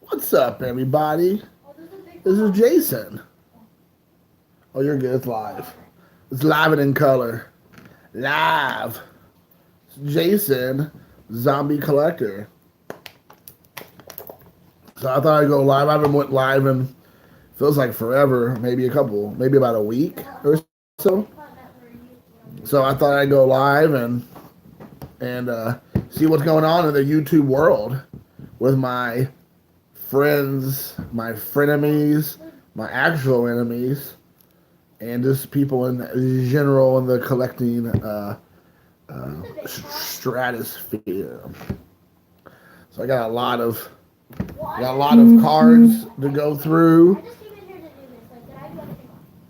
What's up, everybody? This is Jason. Oh, you're good. It's live. It's live and in color. Live. It's Jason, Zombie Collector. So I thought I'd go live. I haven't went live in feels like forever, maybe about a week or so. So I thought I'd go live and see what's going on in the YouTube world with my friends, my frenemies, my actual enemies, and just people in general in the collecting stratosphere. So I got a lot of cards to go through.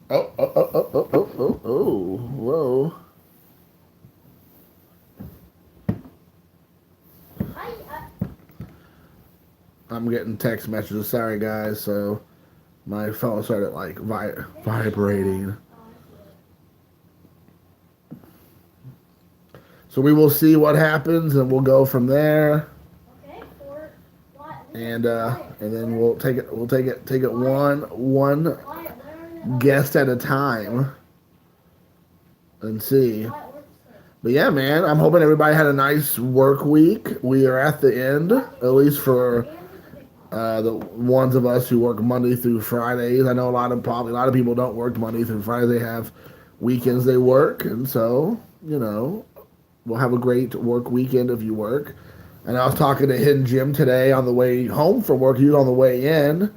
Oh, whoa. I'm getting text messages. Sorry, guys. So my phone started like vibrating. So we will see what happens, and we'll go from there. And then we'll take it one guest at a time and see. But yeah, man, I'm hoping everybody had a nice work week. We are at the end, at least for the ones of us who work Monday through Fridays. I know a lot of people don't work Monday through Friday. They have weekends they work, and so we'll have a great work weekend if you work. And I was talking to Hidden Jim today on the way home from work. He was on the way in,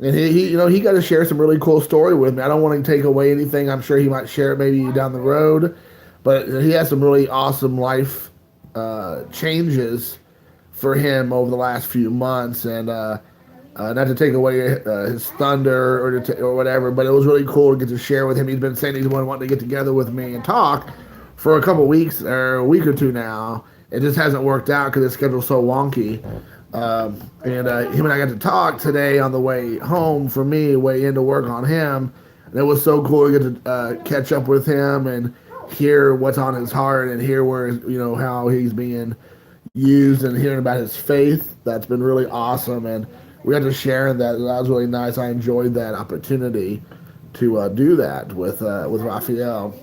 and he got to share some really cool story with me. I don't want to take away anything. I'm sure he might share it maybe down the road, but he has some really awesome life changes for him over the last few months, and not to take away his thunder or whatever, but it was really cool to get to share with him. He's been saying he's wanting to get together with me and talk for a couple weeks or a week or two now. It just hasn't worked out because his schedule's so wonky. And him and I got to talk today on the way home for me, way into work on him. And it was so cool to get to catch up with him and hear what's on his heart and hear how he's being used and hearing about his faith. That's been really awesome. And we got to share that. That was really nice. I enjoyed that opportunity to do that with Raphael.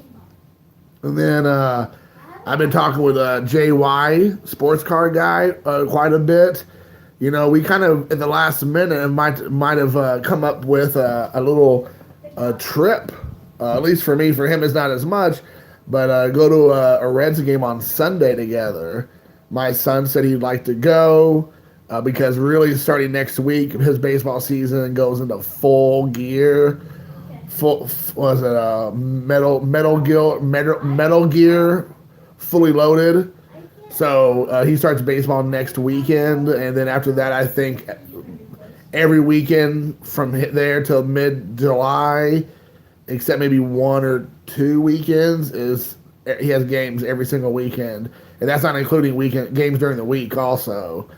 And then I've been talking with JY, sports car guy, quite a bit. We kind of, at the last minute, might have come up with a little trip. At least for me, for him, it's not as much. But go to a Reds game on Sunday together. My son said he'd like to go because really starting next week, his baseball season goes into full gear. Metal Gear, fully loaded. So he starts baseball next weekend, and then after that, I think every weekend from there till mid-July, except maybe 1 or 2 weekends, he has games every single weekend, and that's not including weekend games during the week also.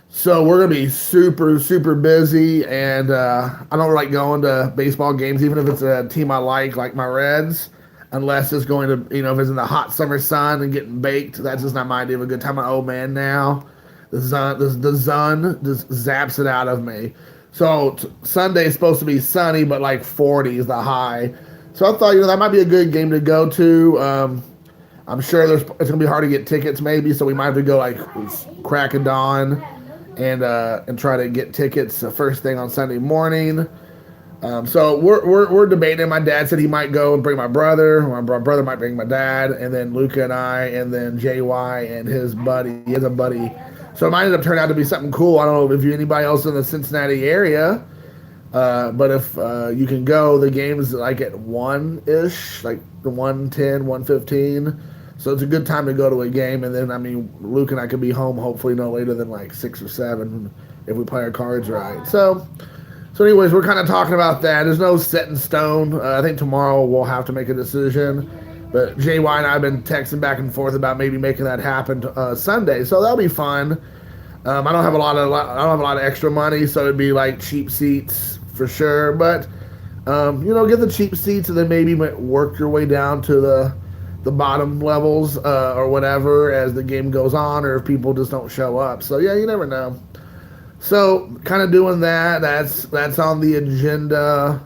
So we're gonna be super, super busy, and I don't like going to baseball games, even if it's a team I like my Reds, unless it's going to, if it's in the hot summer sun and getting baked. That's just not my idea of a good time. I'm an old man now. The sun just zaps it out of me. So Sunday is supposed to be sunny, but like 40 is the high. So I thought, that might be a good game to go to. I'm sure it's gonna be hard to get tickets, maybe, so we might have to go like crack of dawn and try to get tickets first thing on Sunday morning. So we're debating. My dad said he might go and bring my brother. My brother might bring my dad, and then Luca and I, and then JY and his buddy. He has a buddy. So it might end up turning out to be something cool. I don't know if anybody else in the Cincinnati area, but if you can go, the game is like at 1-ish, like the 1:10, 1:15. So it's a good time to go to a game, and then Luke and I could be home hopefully no later than like 6 or 7 if we play our cards right. So anyways, we're kind of talking about that. There's no set in stone. I think tomorrow we'll have to make a decision. But JY and I have been texting back and forth about maybe making that happen Sunday. So that'll be fun. I don't have a lot of extra money, so it'd be like cheap seats for sure. But get the cheap seats and then maybe work your way down to the bottom levels or whatever as the game goes on, or if people just don't show up. So yeah, you never know. So kind of doing that. That's on the agenda.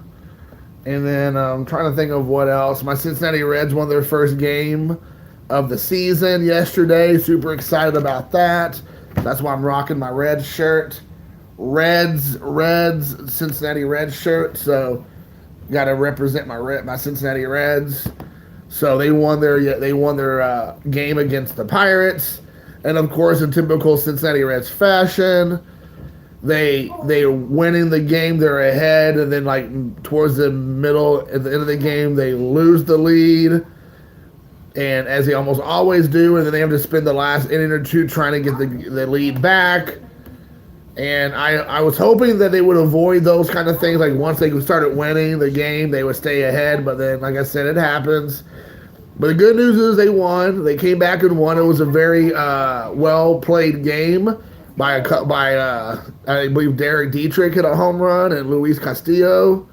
And then I'm trying to think of what else. My Cincinnati Reds won their first game of the season yesterday. Super excited about that. That's why I'm rocking my Reds shirt. Reds, Cincinnati Reds shirt. So got to represent my Cincinnati Reds. So they won their game against the Pirates, and of course, in typical Cincinnati Reds fashion, they're winning the game. They're ahead, and then like towards the middle, at the end of the game, they lose the lead, and as they almost always do, and then they have to spend the last inning or two trying to get the lead back. And I was hoping that they would avoid those kind of things. Like once they started winning the game, they would stay ahead. But then, like I said, it happens. But the good news is they won. They came back and won. It was a very well played game by I believe Derek Dietrich hit a home run and Luis Castillo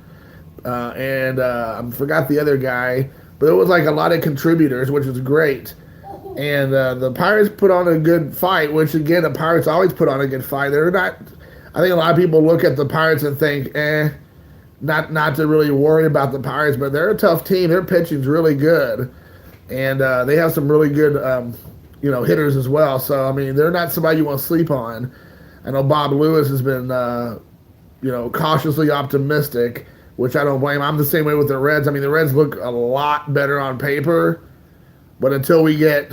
and I forgot the other guy. But it was like a lot of contributors, which was great. And the Pirates put on a good fight, which again, the Pirates always put on a good fight. They're not. I think a lot of people look at the Pirates and think, not to really worry about the Pirates, but they're a tough team. Their pitching's really good, and they have some really good, hitters as well. So I mean, they're not somebody you want to sleep on. I know Bob Lewis has been, cautiously optimistic, which I don't blame. I'm the same way with the Reds. I mean, the Reds look a lot better on paper. But until we get,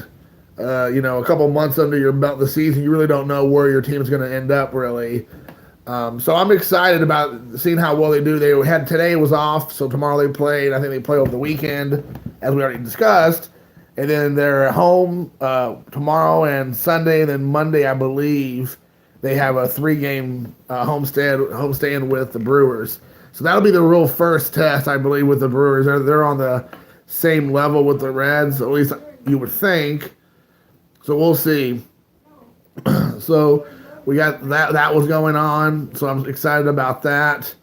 a couple months under your belt the season, you really don't know where your team's going to end up, really. So I'm excited about seeing how well they do. Today was off, so tomorrow they played. I think they play over the weekend, as we already discussed. And then they're at home tomorrow and Sunday. And then Monday, I believe, they have a 3-game homestand with the Brewers. So that'll be the real first test, I believe, with the Brewers. They're on the same level with the Reds, at least you would think. So we'll see. So we got that was going on. So I'm excited about that.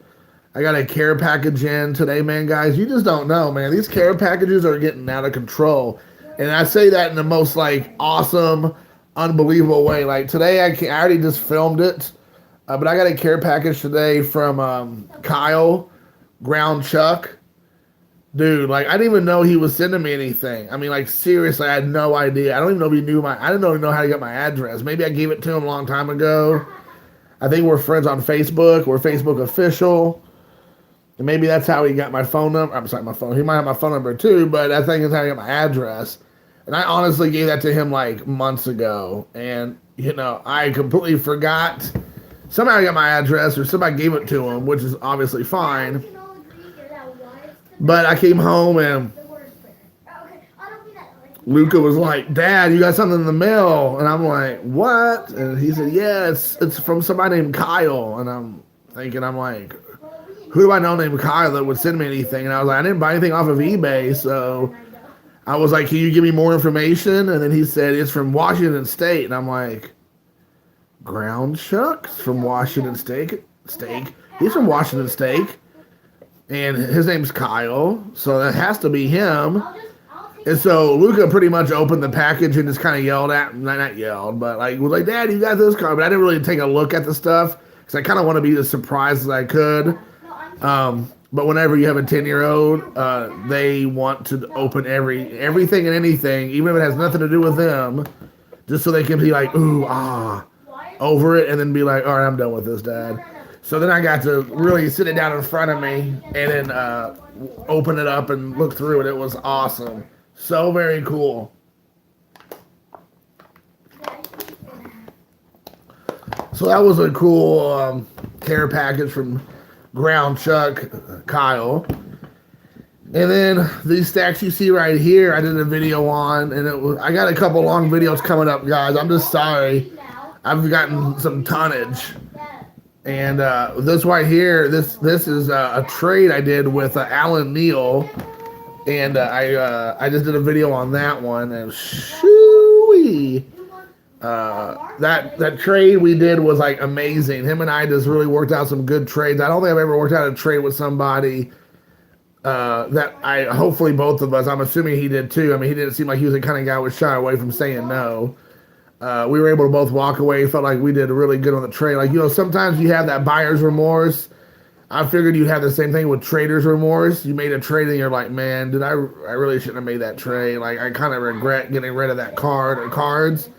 I got a care package in today, man, guys. You just don't know, man. These care packages are getting out of control. And I say that in the most awesome, unbelievable way. Like today, I already just filmed it. But I got a care package today from Kyle Ground Chuck. Dude, I didn't even know he was sending me anything. I mean, seriously, I had no idea. I don't even know if he knew I didn't even know how to get my address. Maybe I gave it to him a long time ago. I think we're friends on Facebook. We're Facebook official. And maybe that's how he got my phone number. I'm sorry, my phone. He might have my phone number too, but I think that's how he got my address. And I honestly gave that to him months ago. And, I completely forgot. Somehow I got my address or somebody gave it to him, which is obviously fine. But I came home and Luca was like, "Dad, you got something in the mail." And I'm like, "What?" And he said, "Yeah, it's from somebody named Kyle." And I'm thinking, who do I know named Kyle that would send me anything? And I was like, I didn't buy anything off of eBay. So I was like, "Can you give me more information?" And then he said, "It's from Washington State." And I'm like, "Ground Chucks from Washington State? He's from Washington State. And his name's Kyle, so that has to be him." And so Luca pretty much opened the package and just kind of yelled at, not yelled, but was like, "Dad, you got this card." But I didn't really take a look at the stuff because I kind of want to be as surprised as I could. But whenever you have a 10-year-old, they want to open everything and anything, even if it has nothing to do with them, just so they can be like, "Ooh, over it," and then be like, "All right, I'm done with this, Dad." So then I got to really sit it down in front of me and then open it up and look through it. It was awesome. So very cool. So that was a cool care package from Ground Chuck Kyle. And then these stacks you see right here, I did a video on, and I got a couple long videos coming up, guys. I'm just sorry. I've gotten some tonnage. And this right here, this is a trade I did with Alan Neal, and I just did a video on that one. And shoo-wee, that trade we did was amazing. Him and I just really worked out some good trades. I don't think I've ever worked out a trade with somebody that hopefully both of us. I'm assuming he did too. I mean, he didn't seem like he was the kind of guy who was shy away from saying no. We were able to both walk away. Felt like we did really good on the trade. Like, sometimes you have that buyer's remorse. I figured you'd have the same thing with trader's remorse. You made a trade and you're like, man, I really shouldn't have made that trade. Like, I kind of regret getting rid of that card or cards.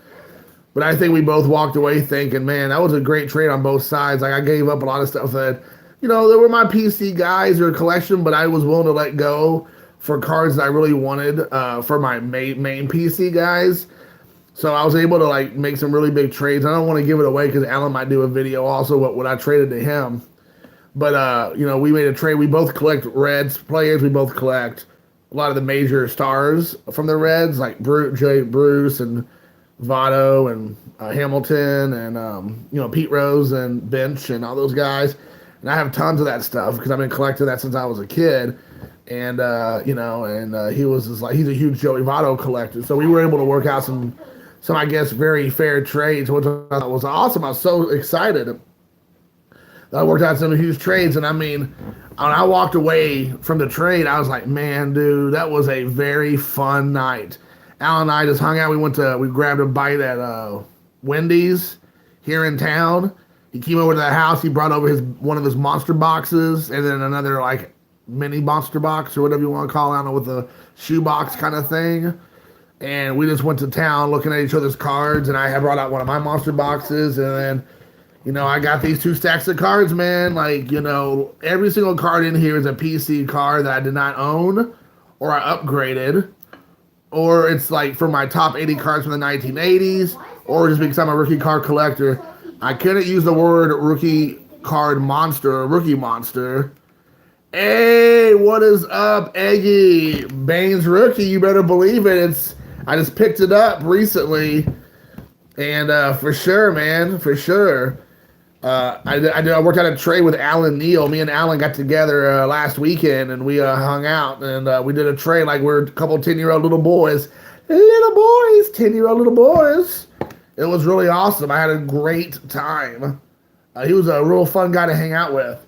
But I think we both walked away thinking, man, that was a great trade on both sides. Like, I gave up a lot of stuff that, they were my PC guys or collection, but I was willing to let go for cards that I really wanted for my main PC guys. So I was able to like make some really big trades. I don't want to give it away because Alan might do a video also what I traded to him. But we made a trade. We both collect Reds players. We both collect a lot of the major stars from the Reds, like Jay Bruce and Votto and Hamilton and Pete Rose and Bench and all those guys. And I have tons of that stuff because I've been collecting that since I was a kid. And he was just like, he's a huge Joey Votto collector. So we were able to work out some I guess very fair trades, which I thought was awesome. I was so excited. I worked out some huge trades, and I mean, when I walked away from the trade, I was like, man, dude, that was a very fun night. Al and I just hung out. We grabbed a bite at Wendy's here in town. He came over to the house. He brought over one of his monster boxes, and then another like mini monster box or whatever you want to call it, I don't know, with a shoebox kind of thing. And we just went to town looking at each other's cards, and I had brought out one of my monster boxes, and then I got these 2 stacks of cards, man. Like, every single card in here is a PC card that I did not own or I upgraded. Or it's like for my top 80 cards from the 1980s, or just because I'm a rookie card collector. I couldn't use the word rookie card monster or rookie monster. Hey, what is up, Eggy? Bane's rookie, you better believe it. I just picked it up recently. And for sure, man, for sure. I worked out a trade with Alan Neal. Me and Alan got together last weekend, and we hung out, and we did a trade like we're a couple 10-year-old little boys. 10-year-old little boys. It was really awesome. I had a great time. He was a real fun guy to hang out with.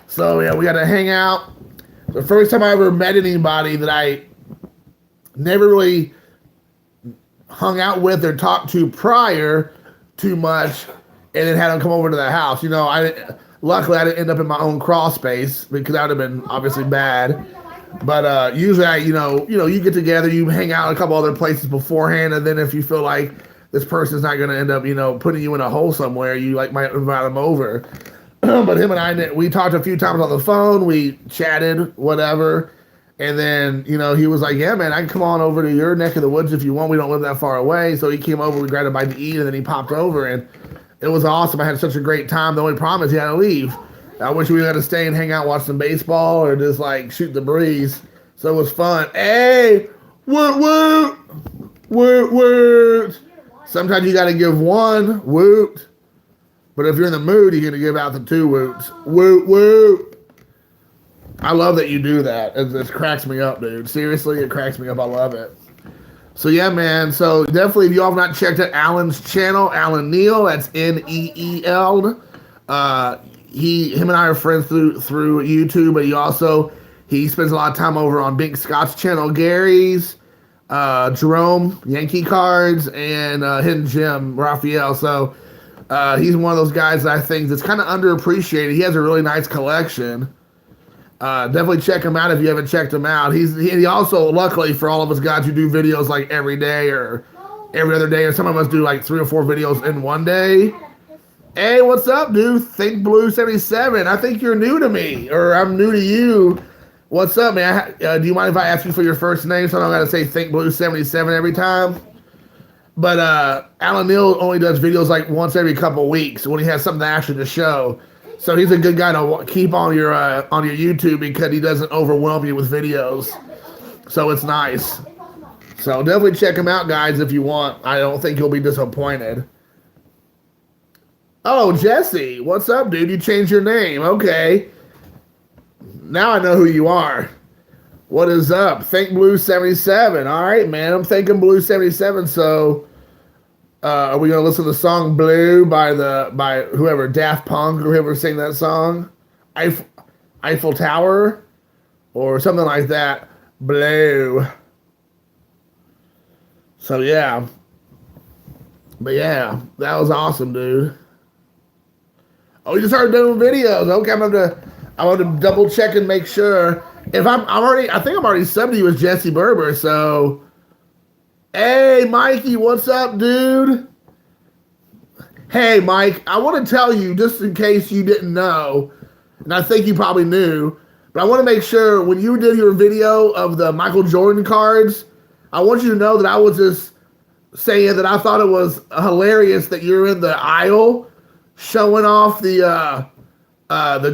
So, yeah, we got to hang out. The first time I ever met anybody that I never really hung out with or talked to prior too much, and then had them come over to the house. Luckily I didn't end up in my own crawl space because that would have been obviously bad. But usually you get together, you hang out in a couple other places beforehand, and then if you feel like this person's not going to end up, putting you in a hole somewhere, you might invite them over. But him and I, we talked a few times on the phone, we chatted, whatever. And then, he was like, yeah, man, I can come on over to your neck of the woods if you want. We don't live that far away. So he came over, we grabbed a bite to eat, and then he popped over. And it was awesome. I had such a great time. The only problem is he had to leave. I wish we had to stay and hang out, watch some baseball, or just, shoot the breeze. So it was fun. Hey, woot, woot, woot, woot. Sometimes you got to give one woot. But if you're in the mood, you're going to give out the 2 woots. Woot, woot. I love that you do that. It cracks me up, dude. Seriously, it cracks me up. I love it. So, yeah, man. So, definitely, if you all have not checked out Alan's channel, Alan Neal, that's Neel. Him and I are friends through YouTube, but he spends a lot of time over on Bink Scott's channel, Gary's, Jerome, Yankee Cards, and Hidden Gem, Raphael. So, he's one of those guys that I think that's kind of underappreciated. He has a really nice collection. Definitely check him out if you haven't checked him out. He also, luckily for all of us guys who do videos like every day or every other day, or some of us do like 3 or 4 videos in one day. Hey, what's up, dude? Think Blue 77. I think you're new to me, or I'm new to you. What's up, man? Do you mind if I ask you for your first name so I don't got to say Think Blue 77 every time? But Alan Neal only does videos like once every couple weeks when he has something actually to show. So he's a good guy to keep on your YouTube because he doesn't overwhelm you with videos. So it's nice. So definitely check him out, guys, if you want. I don't think you'll be disappointed. Oh, Jesse, what's up, dude? You changed your name. Okay. Now I know who you are. What is up? Think Blue 77. All right, man. I'm thinking Blue 77. So are we gonna listen to the song "Blue" by whoever, Daft Punk, or whoever sang that song, Eiffel Tower, or something like that? Blue. So yeah. But yeah, that was awesome, dude. Oh, you just started doing videos. Okay, I'm gonna double check and make sure. If I think I'm already subbed to you as Jesse Berber. So, hey, Mikey, what's up, dude? Hey, Mike, I want to tell you just in case you didn't know, and I think you probably knew, but I want to make sure when you did your video of the Michael Jordan cards, I want you to know that I was just saying that I thought it was hilarious that you're in the aisle showing off the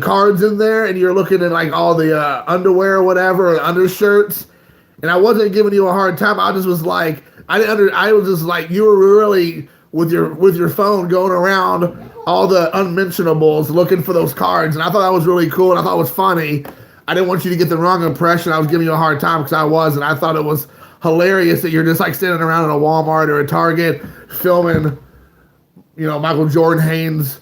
cards in there, and you're looking at like all the underwear or whatever, or undershirts. And I wasn't giving you a hard time. I just was like, I was just like, you were really with your phone going around all the unmentionables looking for those cards, and I thought that was really cool, and I thought it was funny. I didn't want you to get the wrong impression. I was giving you a hard time because I was, and I thought it was hilarious that you're just like standing around in a Walmart or a Target filming, you know, Michael Jordan Hanes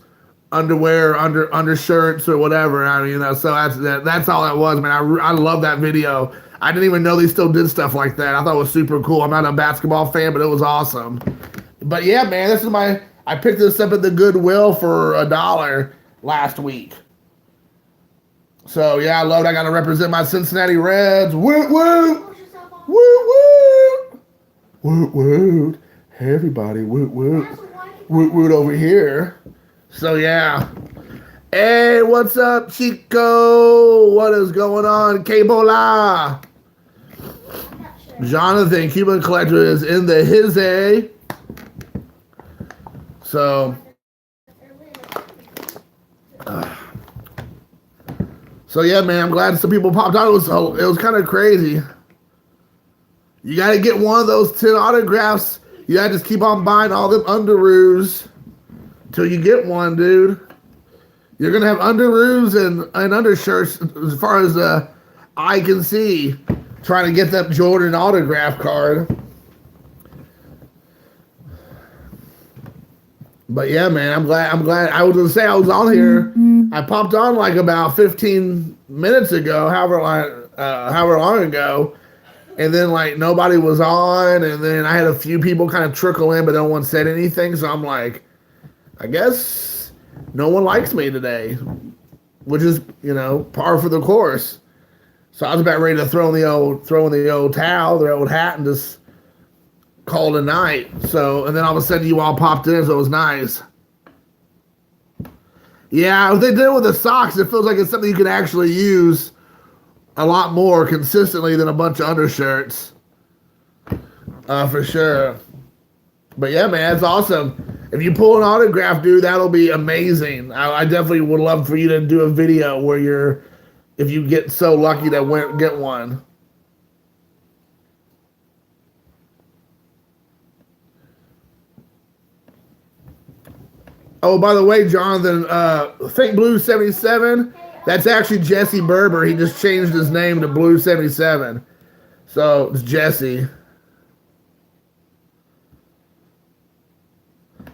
underwear, undershirts or whatever. I mean, you know, so that's all that was, man. I love that video. I didn't even know they still did stuff like that. I thought it was super cool. I'm not a basketball fan, but it was awesome. But yeah, man, I picked this up at the Goodwill for $1 last week. So yeah, I loved it. I got to represent my Cincinnati Reds. Woot woot! Woot woot! Woot woot! Hey everybody, woot woot! Woot woot over here. So yeah. Hey, what's up, Chico? What is going on? K-Bola. Jonathan, Cuban Collector is in the hizzy. So yeah, man, I'm glad some people popped out. It was kind of crazy. You got to get one of those 10 autographs. You got to just keep on buying all them underoos till you get one, dude. You're going to have underoos and undershirts as far as eye can see, trying to get that Jordan autograph card. But yeah, man, I'm glad. I was going to say I was on here. I popped on like about 15 minutes ago, however long ago. And then like nobody was on. And then I had a few people kind of trickle in, but no one said anything. So I'm like, I guess no one likes me today, which is, you know, par for the course. So I was about ready to throw in the old towel, the old hat, and just call it a night. So, and then all of a sudden you all popped in, so it was nice. Yeah, if they did it with the socks, it feels like it's something you can actually use a lot more consistently than a bunch of undershirts. For sure. But yeah, man, it's awesome. If you pull an autograph, dude, that'll be amazing. I definitely would love for you to do a video where if you get so lucky to get one. Oh, by the way, Jonathan, Think Blue 77, that's actually Jesse Berber. He just changed his name to Blue 77. So it's Jesse.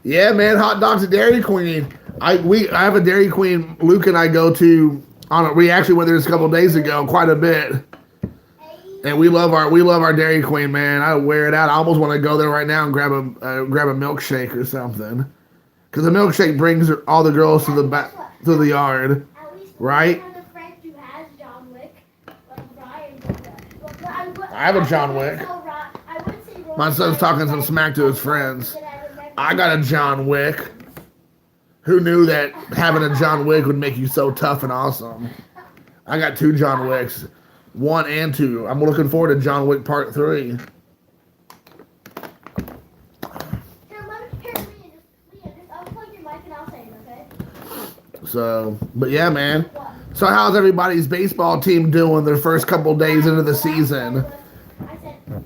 Yeah, man, hot dogs at Dairy Queen. I have a Dairy Queen Luke and I go to we actually went there just a couple days ago, quite a bit. And we love our Dairy Queen, man. I wear it out. I almost want to go there right now and grab a milkshake or something. Because the milkshake brings all the girls to the yard, right? I have a John Wick. My son's talking some smack to his friends. I got a John Wick. Who knew that having a John Wick would make you so tough and awesome? I got 2 John Wicks, 1 and 2. I'm looking forward to John Wick Part 3. So, but yeah, man. So how's everybody's baseball team doing their first couple days into the season?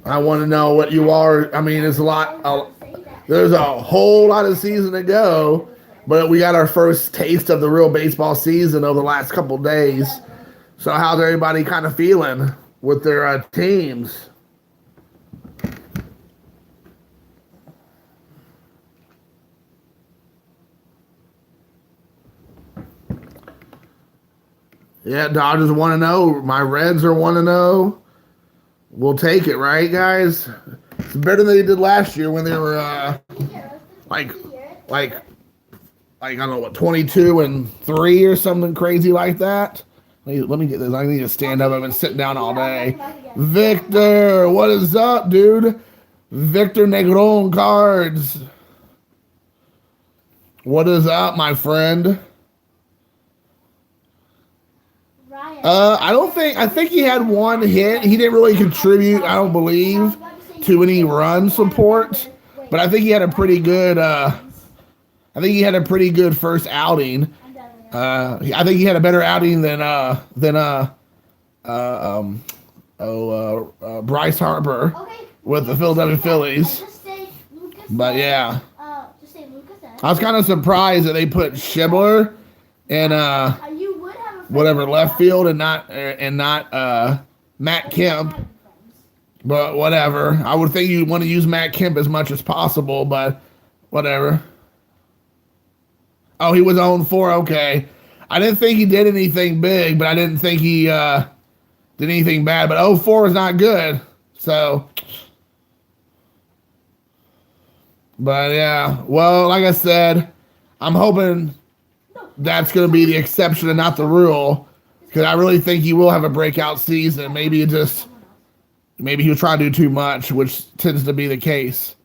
I want to know what you are. I mean, there's a whole lot of season to go, but we got our first taste of the real baseball season over the last couple days. So how's everybody kind of feeling with their teams? Yeah, Dodgers 1-0. My Reds are 1-0. We'll take it, right, guys? It's better than they did last year when they were like like I don't know what 22-3 or something crazy like that. Let me get this. I need to stand up. I've been sitting down all day. Victor, what is up, dude? Victor Negron cards. What is up, my friend? I think he had one hit. He didn't really contribute, I don't believe, to any run support. But I think he had a pretty good first outing. I think he had a better outing than Bryce Harper with the Philadelphia Phillies. But yeah, I was kind of surprised that they put Schebler in whatever left field and not Matt Kemp. But whatever. I would think you'd want to use Matt Kemp as much as possible, but whatever. Oh, he was 0-4. Okay. I didn't think he did anything big, but I didn't think he did anything bad. But 0-4 is not good. So, but yeah. Well, like I said, I'm hoping that's going to be the exception and not the rule, because I really think he will have a breakout season. Maybe he'll try to do too much, which tends to be the case.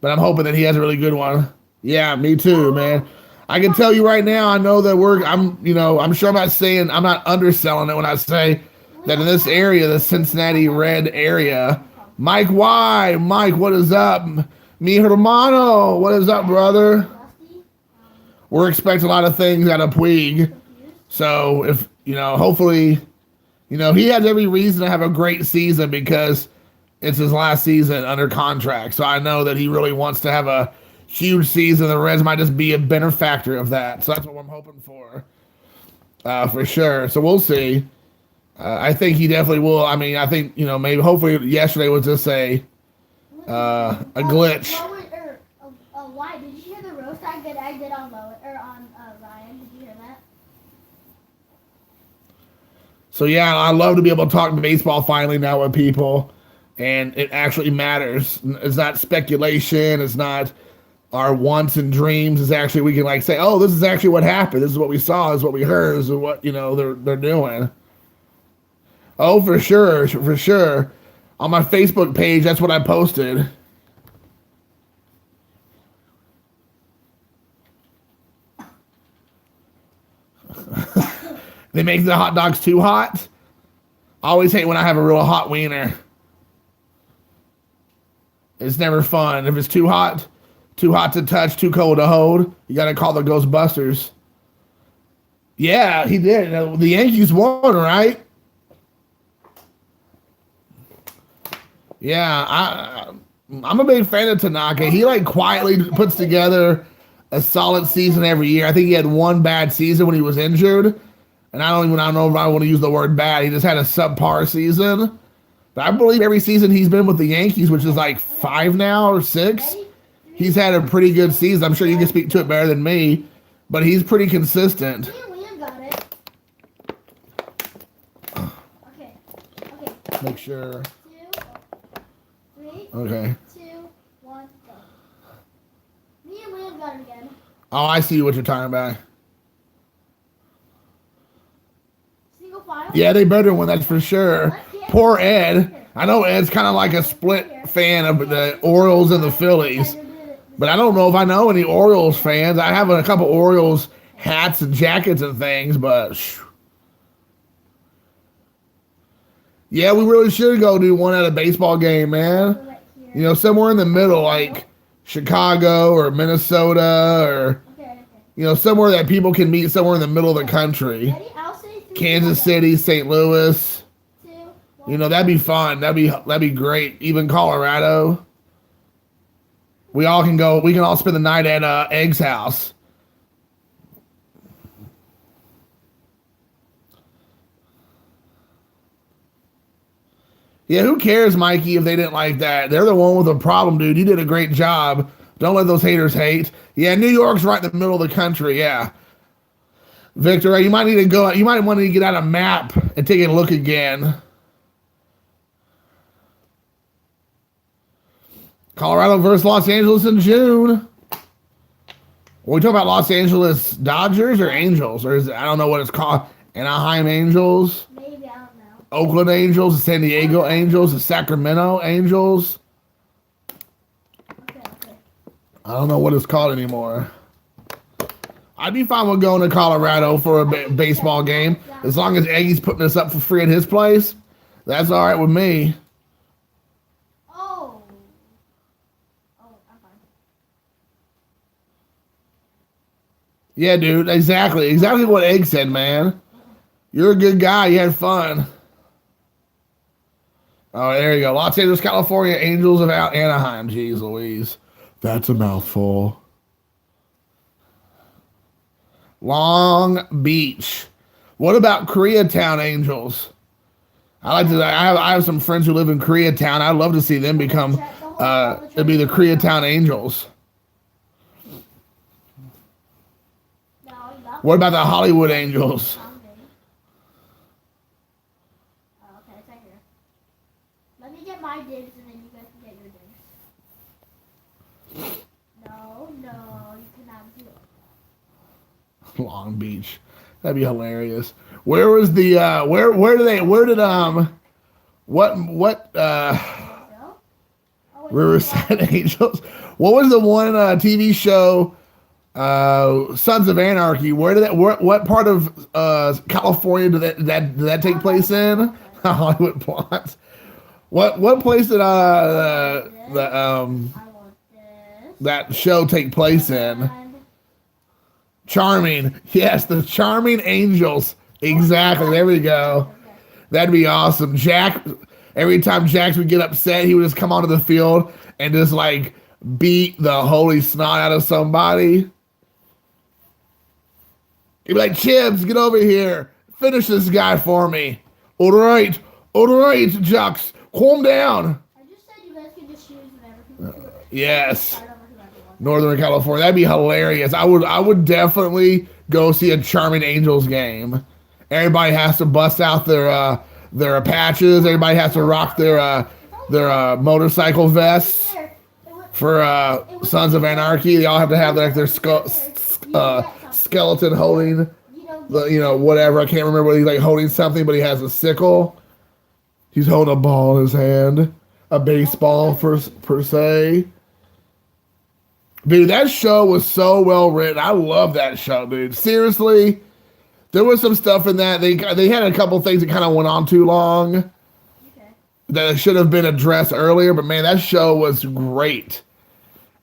But I'm hoping that he has a really good one. Yeah, me too, man. I can tell you right now, I know that I'm sure I'm not underselling it when I say that in this area, the Cincinnati red area, Mike Y, Mike, what is up? Mi hermano, what is up, brother? We're expecting a lot of things out of Puig. So if, hopefully, he has every reason to have a great season because it's his last season under contract. So I know that he really wants to have a huge season. The Reds might just be a benefactor of that. So that's what I'm hoping for sure. So we'll see. I think he definitely will. I mean, I think, maybe hopefully yesterday was just a glitch. Why? Did you hear the roast I did on Ryan? Did you hear that? So yeah, I love to be able to talk baseball finally now with people, and it actually matters. It's not speculation. It's not our wants and dreams. It's actually, we can say, oh, this is actually what happened. This is what we saw. This is what we heard. This is what, they're doing. Oh, for sure. For sure. On my Facebook page, that's what I posted. They make the hot dogs too hot. I always hate when I have a real hot wiener. It's never fun. If it's too hot to touch, too cold to hold, you got to call the Ghostbusters. Yeah, he did. The Yankees won, right? Yeah, I'm a big fan of Tanaka. He quietly puts together a solid season every year. I think he had one bad season when he was injured. And I don't know if I want to use the word bad. He just had a subpar season. But I believe every season he's been with the Yankees, which is 5 now or 6, he's had a pretty good season. I'm sure you can speak to it better than me, but he's pretty consistent. Liam got it. Okay. Make sure. 2, 3. Okay. 2, 1, go. Me and Liam got it again. Oh, I see what you're talking about. Yeah, they better win, that's for sure. Poor Ed. I know Ed's kind of a split fan of the Orioles and the Phillies, but I don't know if I know any Orioles fans. I have a couple Orioles hats and jackets and things, but yeah, we really should go do one at a baseball game, man. Somewhere in the middle, like Chicago or Minnesota or somewhere that people can meet somewhere in the middle of the country. Kansas City, St. Louis. That'd be fun. That'd be great. Even Colorado. We all can go. We can all spend the night at Egg's house. Yeah, who cares, Mikey, if they didn't like that? They're the one with the problem, dude. You did a great job. Don't let those haters hate. Yeah, New York's right in the middle of the country. Yeah. Victor, you might need to go. You might want to get out a map and take a look again. Colorado versus Los Angeles in June. We talking about Los Angeles Dodgers or Angels, or is it, I don't know what it's called. Anaheim Angels, Maybe, I don't know. Oakland Angels, the San Diego Angels, the Sacramento Angels. Okay. I don't know what it's called anymore. I'd be fine with going to Colorado for a baseball game as long as Eggy's putting us up for free at his place. That's all right with me. Oh, I'm fine. Yeah, dude, exactly what Egg said, man. You're a good guy. You had fun. Oh, there you go. Los Angeles, California, Angels of Anaheim. Jeez Louise. That's a mouthful. Long Beach. What about Koreatown Angels? I have some friends who live in Koreatown. I'd love to see them become, it'd be the Koreatown Angels. What about the Hollywood Angels? Okay, it's right here. Let me get my dibs and then you guys can get your dibs. No, you cannot do it. Long Beach. That'd be hilarious. Where was the Riverside Angels? What was the one TV show Sons of Anarchy? What part of California did that take place in? Hollywood Plots. What place did I want this. that show take place in? And Charming. Yes, the Charming Angels. Exactly. There we go. That'd be awesome. Jack, every time Jax would get upset, he would just come onto the field and just like beat the holy snot out of somebody. He'd be like, Chibs, get over here. Finish this guy for me. All right, Jax, calm down. I just said you guys can just choose whatever. Yes. Start over whoever wants. Northern California. That'd be hilarious. I would definitely go see a Charming Angels game. Everybody has to bust out their Apaches. Everybody has to rock their motorcycle vests for Sons of Anarchy. They all have to have their skeleton holding whatever. I can't remember what he's like holding something, but he has a sickle. He's holding a ball in his hand, a baseball per se. Dude, that show was so well written. I love that show, dude. Seriously, there was some stuff in that. They had a couple things that kind of went on too long that should have been addressed earlier. But man, that show was great.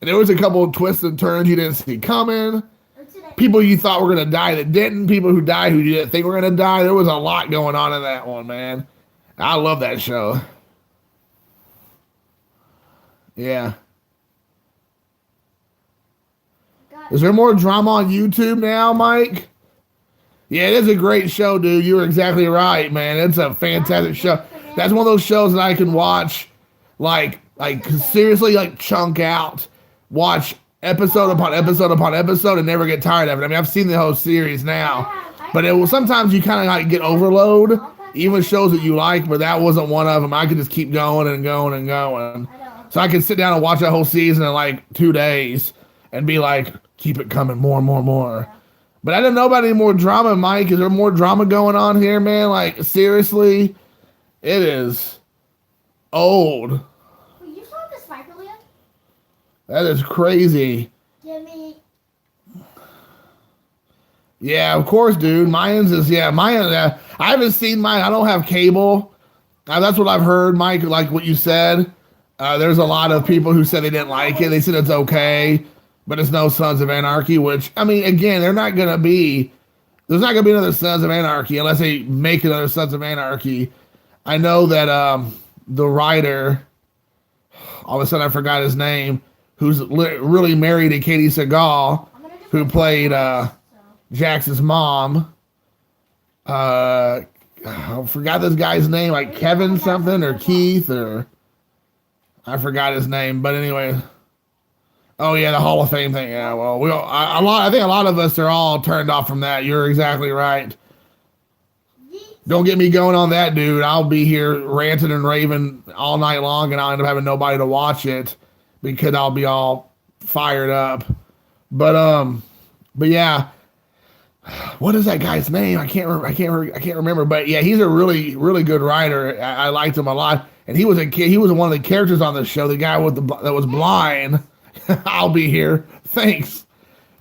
And there was a couple of twists and turns you didn't see coming. People you thought were gonna die that didn't. People who died who you didn't think were gonna die. There was a lot going on in that one, man. I love that show. Yeah. Is there more drama on YouTube now, Mike? Yeah, it is a great show, dude. You were exactly right, man. It's a fantastic show. That's one of those shows that I can watch, like seriously, like chunk out, watch episode upon episode upon episode, and never get tired of it. I mean, I've seen the whole series now, but it will sometimes you kind of like get overload, even shows that you like, but that wasn't one of them. I could just keep going and going and going. So I could sit down and watch that whole season in like 2 days and be like, keep it coming, more and more and more. But I didn't know about any more drama, Mike. Is there more drama going on here, man? Like, seriously? It is old. Wait, you saw the Spiker Land? That is crazy. Give me. Yeah, of course, dude. Mayans is, Mayans. I haven't seen mine. I don't have cable. That's what I've heard, Mike, like what you said. There's a lot of people who said they didn't like it. They said it's okay. But it's no Sons of Anarchy, which, I mean, again, there's not going to be another Sons of Anarchy unless they make another Sons of Anarchy. I know that the writer, all of a sudden I forgot his name, who's really married to Katie Seagal, who played Jax's mom. I forgot this guy's name, like Kevin something or Keith or I forgot his name, but anyway. Oh yeah, the Hall of Fame thing. Yeah, well, I think a lot of us are all turned off from that. You're exactly right. Don't get me going on that, dude. I'll be here ranting and raving all night long, and I'll end up having nobody to watch it. because I'll be all fired up. But yeah, what is that guy's name? I can't remember. But yeah, he's a really, really good writer. I liked him a lot. And he was a kid. He was one of the characters on the show. The guy with that was blind. I'll be here. Thanks.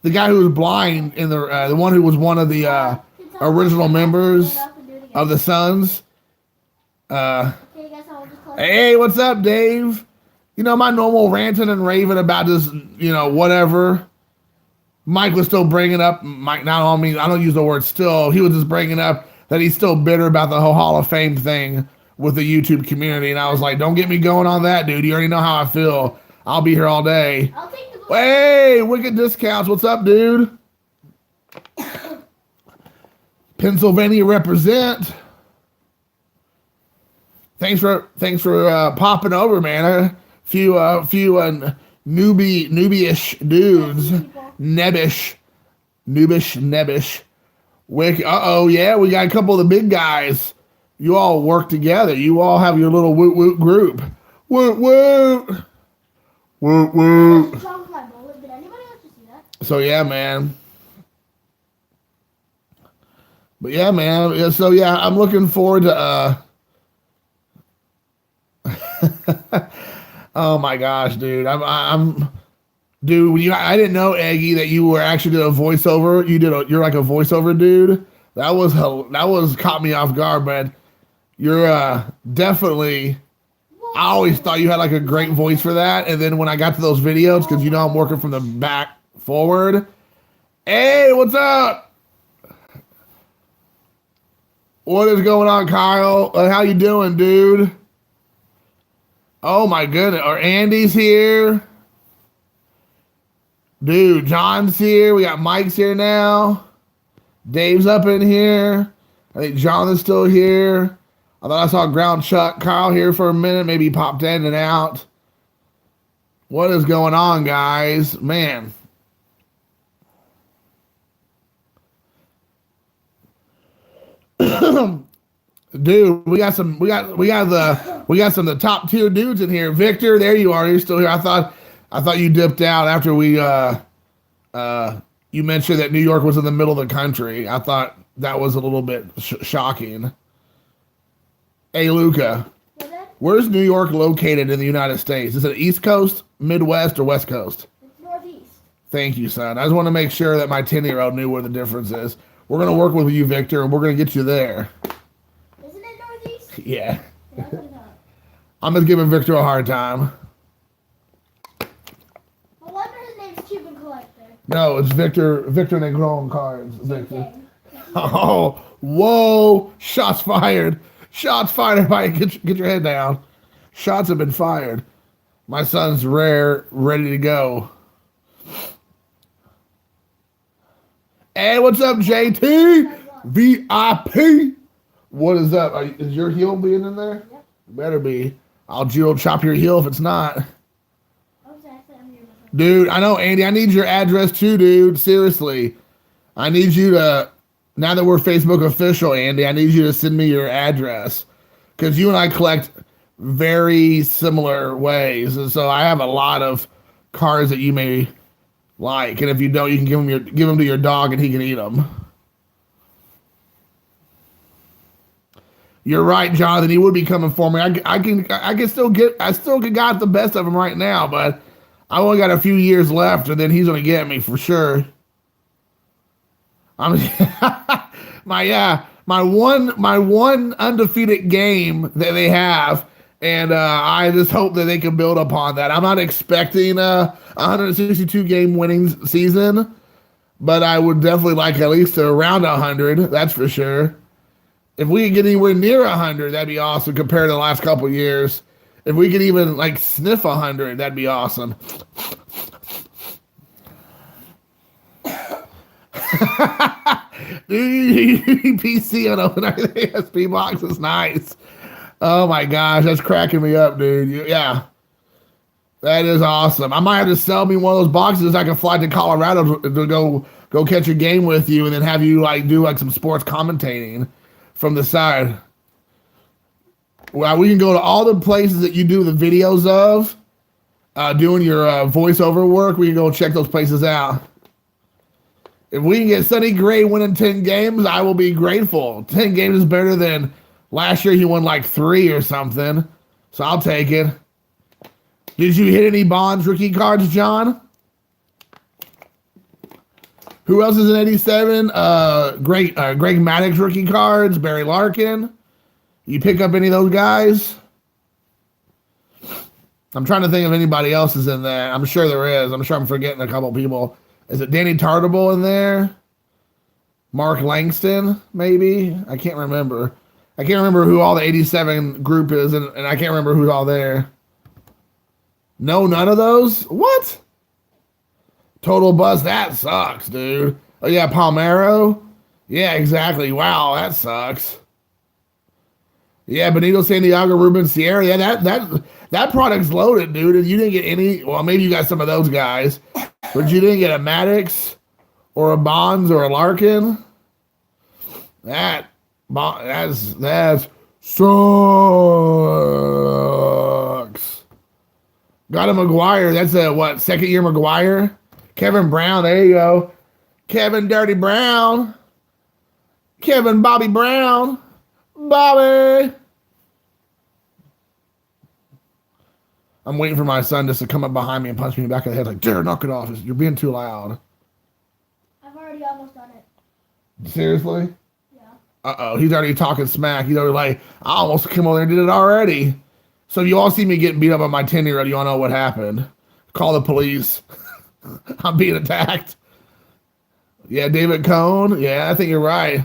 The guy who was blind in the one who was one of the original members of the Suns. Hey, what's up, Dave? You know, my normal ranting and raving about this, you know, whatever. Mike was still bringing up, Mike, not on me, I don't use the word still, he was just bringing up that he's still bitter about the whole Hall of Fame thing with the YouTube community. And I was like, don't get me going on that, dude. You already know how I feel. I'll be here all day. I'll take the Hey, Wicked Discounts. What's up, dude? Pennsylvania represent. Thanks for popping over, man. A few newbie-ish dudes. Nebbish. Wicked. Yeah, we got a couple of the big guys. You all work together. You all have your little woot woot group. Woot woot. Woot woot. Did anybody else see that? So yeah, man. But yeah, man. So yeah, I'm looking forward to oh my gosh, dude. Dude, I didn't know, Eggy, that you were actually did a voiceover. You're like a voiceover dude. That was caught me off guard, but you're definitely. I always thought you had like a great voice for that, and then when I got to those videos, because you know I'm working from the back forward. Hey, what's up? What is going on, Kyle? How you doing, dude? Oh my goodness, or Andy's here. Dude, John's here. We got Mike's here now. Dave's up in here. I think John is still here. I thought I saw Ground Chuck Kyle here for a minute. Maybe he popped in and out. What is going on, guys? Man. Dude, we got some of the top tier dudes in here. Victor, there you are. You're still here. I thought you dipped out after we you mentioned that New York was in the middle of the country. I thought that was a little bit shocking. Hey, Luca, where's New York located in the United States? Is it East Coast, Midwest, or West Coast? It's Northeast. Thank you, son. I just want to make sure that my 10-year-old knew where the difference is. We're going to work with you, Victor, and we're going to get you there. Isn't it Northeast? Yeah. Yeah, I know. I'm just giving Victor a hard time. I wonder his name's Cuban Collector. No, it's Victor Negron cards. Victor. Okay. Oh, whoa. Shots fired. Shots fired. Mike, get your head down. Shots have been fired. My son's ready to go. Hey, what's up, JT? VIP. What is up? Is your heel being in there? Yep. Better be. I'll judo chop your heel if it's not. Okay, I'm here. Dude, I know, Andy. I need your address too, dude. Seriously. I need you to, now that we're Facebook official, Andy, I need you to send me your address. Because you and I collect very similar ways. And so I have a lot of cards that you may like. And if you don't, you can give them to your dog and he can eat them. You're right, Jonathan. He would be coming for me. I still got the best of him right now, but I only got a few years left, and then he's gonna get me for sure. My one undefeated game that they have, and I just hope that they can build upon that. I'm not expecting a 162 game winning season, but I would definitely like at least around 100. That's for sure. If we could get anywhere near 100, that'd be awesome compared to the last couple of years. If we could even like sniff 100, that'd be awesome. PC on open ASP box is nice. Oh my gosh, that's cracking me up, dude. Yeah. That is awesome. I might have to sell me one of those boxes. I can fly to Colorado to go catch a game with you and then have you like do like some sports commentating from the side. Well, we can go to all the places that you do the videos of, doing your voiceover work, we can go check those places out. If we can get Sonny Gray winning 10 games, I will be grateful. 10 games is better than last year. He won like 3 or something. So I'll take it. Did you hit any Bonds rookie cards, John? Who else is in 87? Greg Maddux rookie cards, Barry Larkin. You pick up any of those guys? I'm trying to think if anybody else is in there. I'm sure there is. I'm sure I'm forgetting a couple people. Is it Danny Tartable in there? Mark Langston, maybe? I can't remember. I can't remember who all the 87 group is, and I can't remember who's all there. No, none of those? What? Total buzz, that sucks, dude. Oh, yeah, Palmeiro? Yeah, exactly. Wow, that sucks. Yeah, Benito Santiago, Ruben Sierra. Yeah, that product's loaded, dude. And you didn't get any. Well, maybe you got some of those guys, but you didn't get a Maddux or a Bonds or a Larkin. That sucks. Got a McGuire. That's a what? Second year McGuire. Kevin Brown. There you go. Kevin Dirty Brown. Kevin Bobby Brown. Bobby. I'm waiting for my son just to come up behind me and punch me in the back of the head like, Jared, knock it off. You're being too loud. I've already almost done it. Seriously? Yeah. Uh-oh. He's already talking smack. He's already like, I almost came over there and did it already. So you all see me getting beat up on my 10-year-old. You all know what happened. Call the police. I'm being attacked. Yeah, David Cohn. Yeah, I think you're right.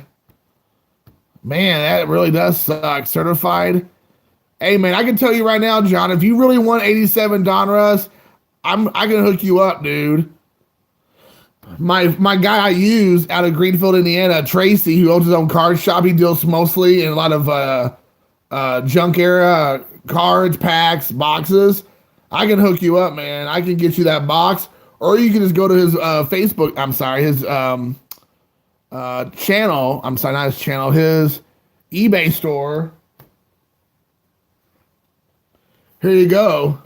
Man, that really does suck. Certified. Hey, man, I can tell you right now, John, if you really want 87 Donruss, I can hook you up, dude. My guy I use out of Greenfield, Indiana, Tracy, who owns his own card shop, he deals mostly in a lot of junk era cards, packs, boxes. I can hook you up, man. I can get you that box. Or you can just go to his Facebook, his channel. I'm sorry, not his channel, his eBay store. Here you go.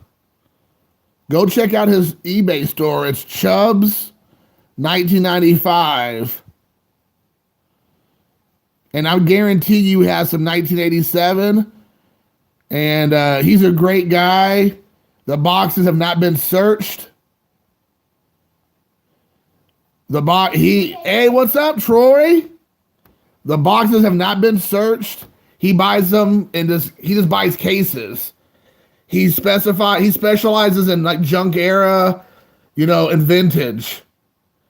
Go check out his eBay store. It's Chubbs 1995. And I guarantee you he has some 1987. And he's a great guy. The boxes have not been searched. Hey, what's up, Troy? The boxes have not been searched. He buys them and he just buys cases. He specializes in like junk era, and vintage.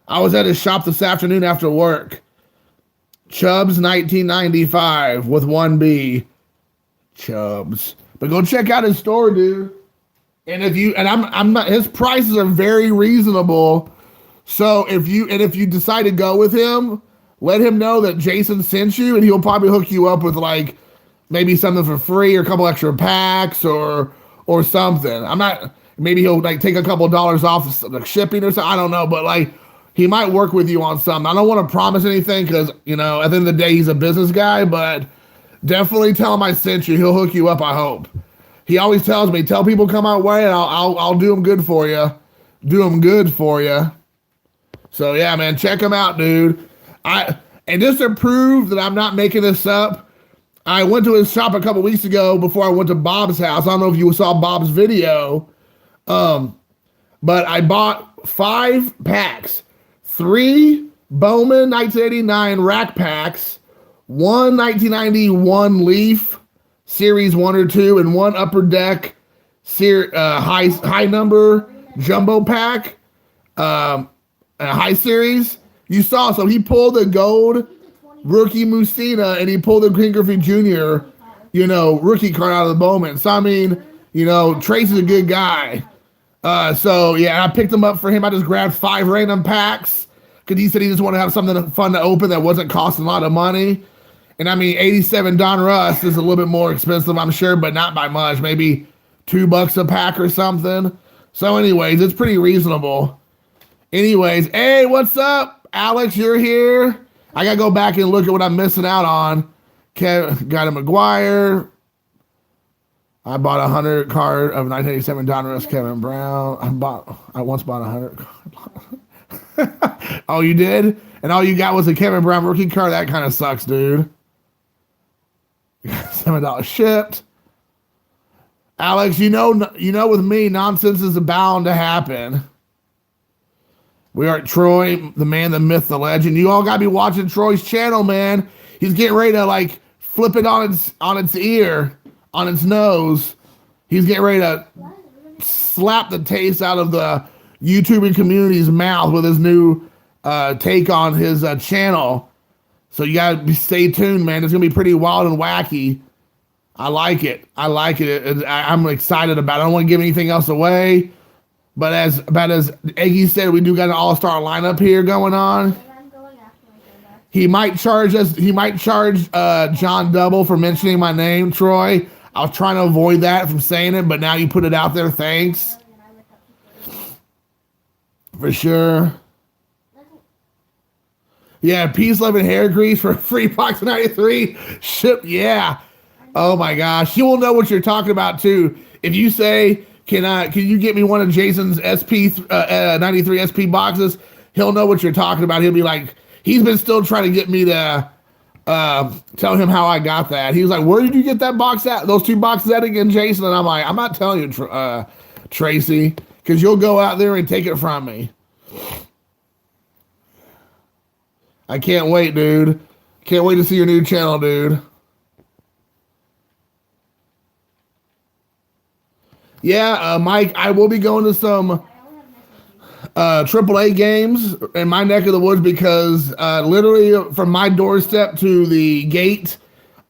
I was at his shop this afternoon after work. Chubbs 1995 with 1B. Chubbs. But go check out his store, dude. And I'm not, his prices are very reasonable. So if you decide to go with him, let him know that Jason sent you, and he'll probably hook you up with like maybe something for free or a couple extra packs or something. Maybe he'll like take a couple dollars off the shipping or something. I don't know, but like he might work with you on something. I don't want to promise anything because at the end of the day he's a business guy, but definitely tell him I sent you. He'll hook you up. I hope. He always tells me, tell people come our way, and I'll do them good for you. Do them good for you. So yeah, man, check him out, dude. And just to prove that I'm not making this up, I went to his shop a couple weeks ago before I went to Bob's house. I don't know if you saw Bob's video, but I bought 5 packs, 3 Bowman 1989 rack packs, 1 1991 Leaf Series 1 or 2, and 1 Upper Deck high number jumbo pack, high series. You saw, so he pulled the gold rookie Musina and he pulled the Ken Griffey Jr., rookie card out of the Bowman. So, I mean, Tracy's a good guy. So, yeah, I picked them up for him. I just grabbed 5 random packs because he said he just wanted to have something fun to open that wasn't costing a lot of money. And, I mean, 87 Donruss is a little bit more expensive, I'm sure, but not by much. Maybe $2 a pack or something. So, anyways, it's pretty reasonable. Anyways, hey, what's up? Alex, you're here. I got to go back and look at what I'm missing out on. Got a McGuire. I bought 100 card of 1987 Donruss Kevin Brown. I once bought 100. Oh, you did? And all you got was a Kevin Brown rookie card? That kind of sucks, dude. $7 shipped. Alex, you know with me, nonsense is bound to happen. We are at Troy, the man, the myth, the legend. You all gotta be watching Troy's channel, man. He's getting ready to like flip it on its ear, on its nose. He's getting ready to slap the taste out of the YouTubing community's mouth with his new take on his channel. So you gotta stay tuned, man. It's gonna be pretty wild and wacky. I like it. I'm excited about it. I don't want to give anything else away. But as Eggy said, we do got an all-star lineup here going on. He might charge us. He might charge John double for mentioning my name, Troy. I was trying to avoid that from saying it, but now you put it out there. Thanks. For sure. Yeah, Peace, Love, and Hair Grease for a free box of 93. Ship, yeah. Oh my gosh, you will know what you're talking about too. If you say, "Can you get me one of Jason's SP 93 SP boxes?" He'll know what you're talking about. He'll be like, he's been still trying to get me to tell him how I got that. He was like, "Where did you get that box at? Those 2 boxes at again, Jason?" And I'm like, "I'm not telling you, Tracy, because you'll go out there and take it from me." I can't wait, dude. Can't wait to see your new channel, dude. Yeah, Mike, I will be going to some AAA games in my neck of the woods because literally from my doorstep to the gate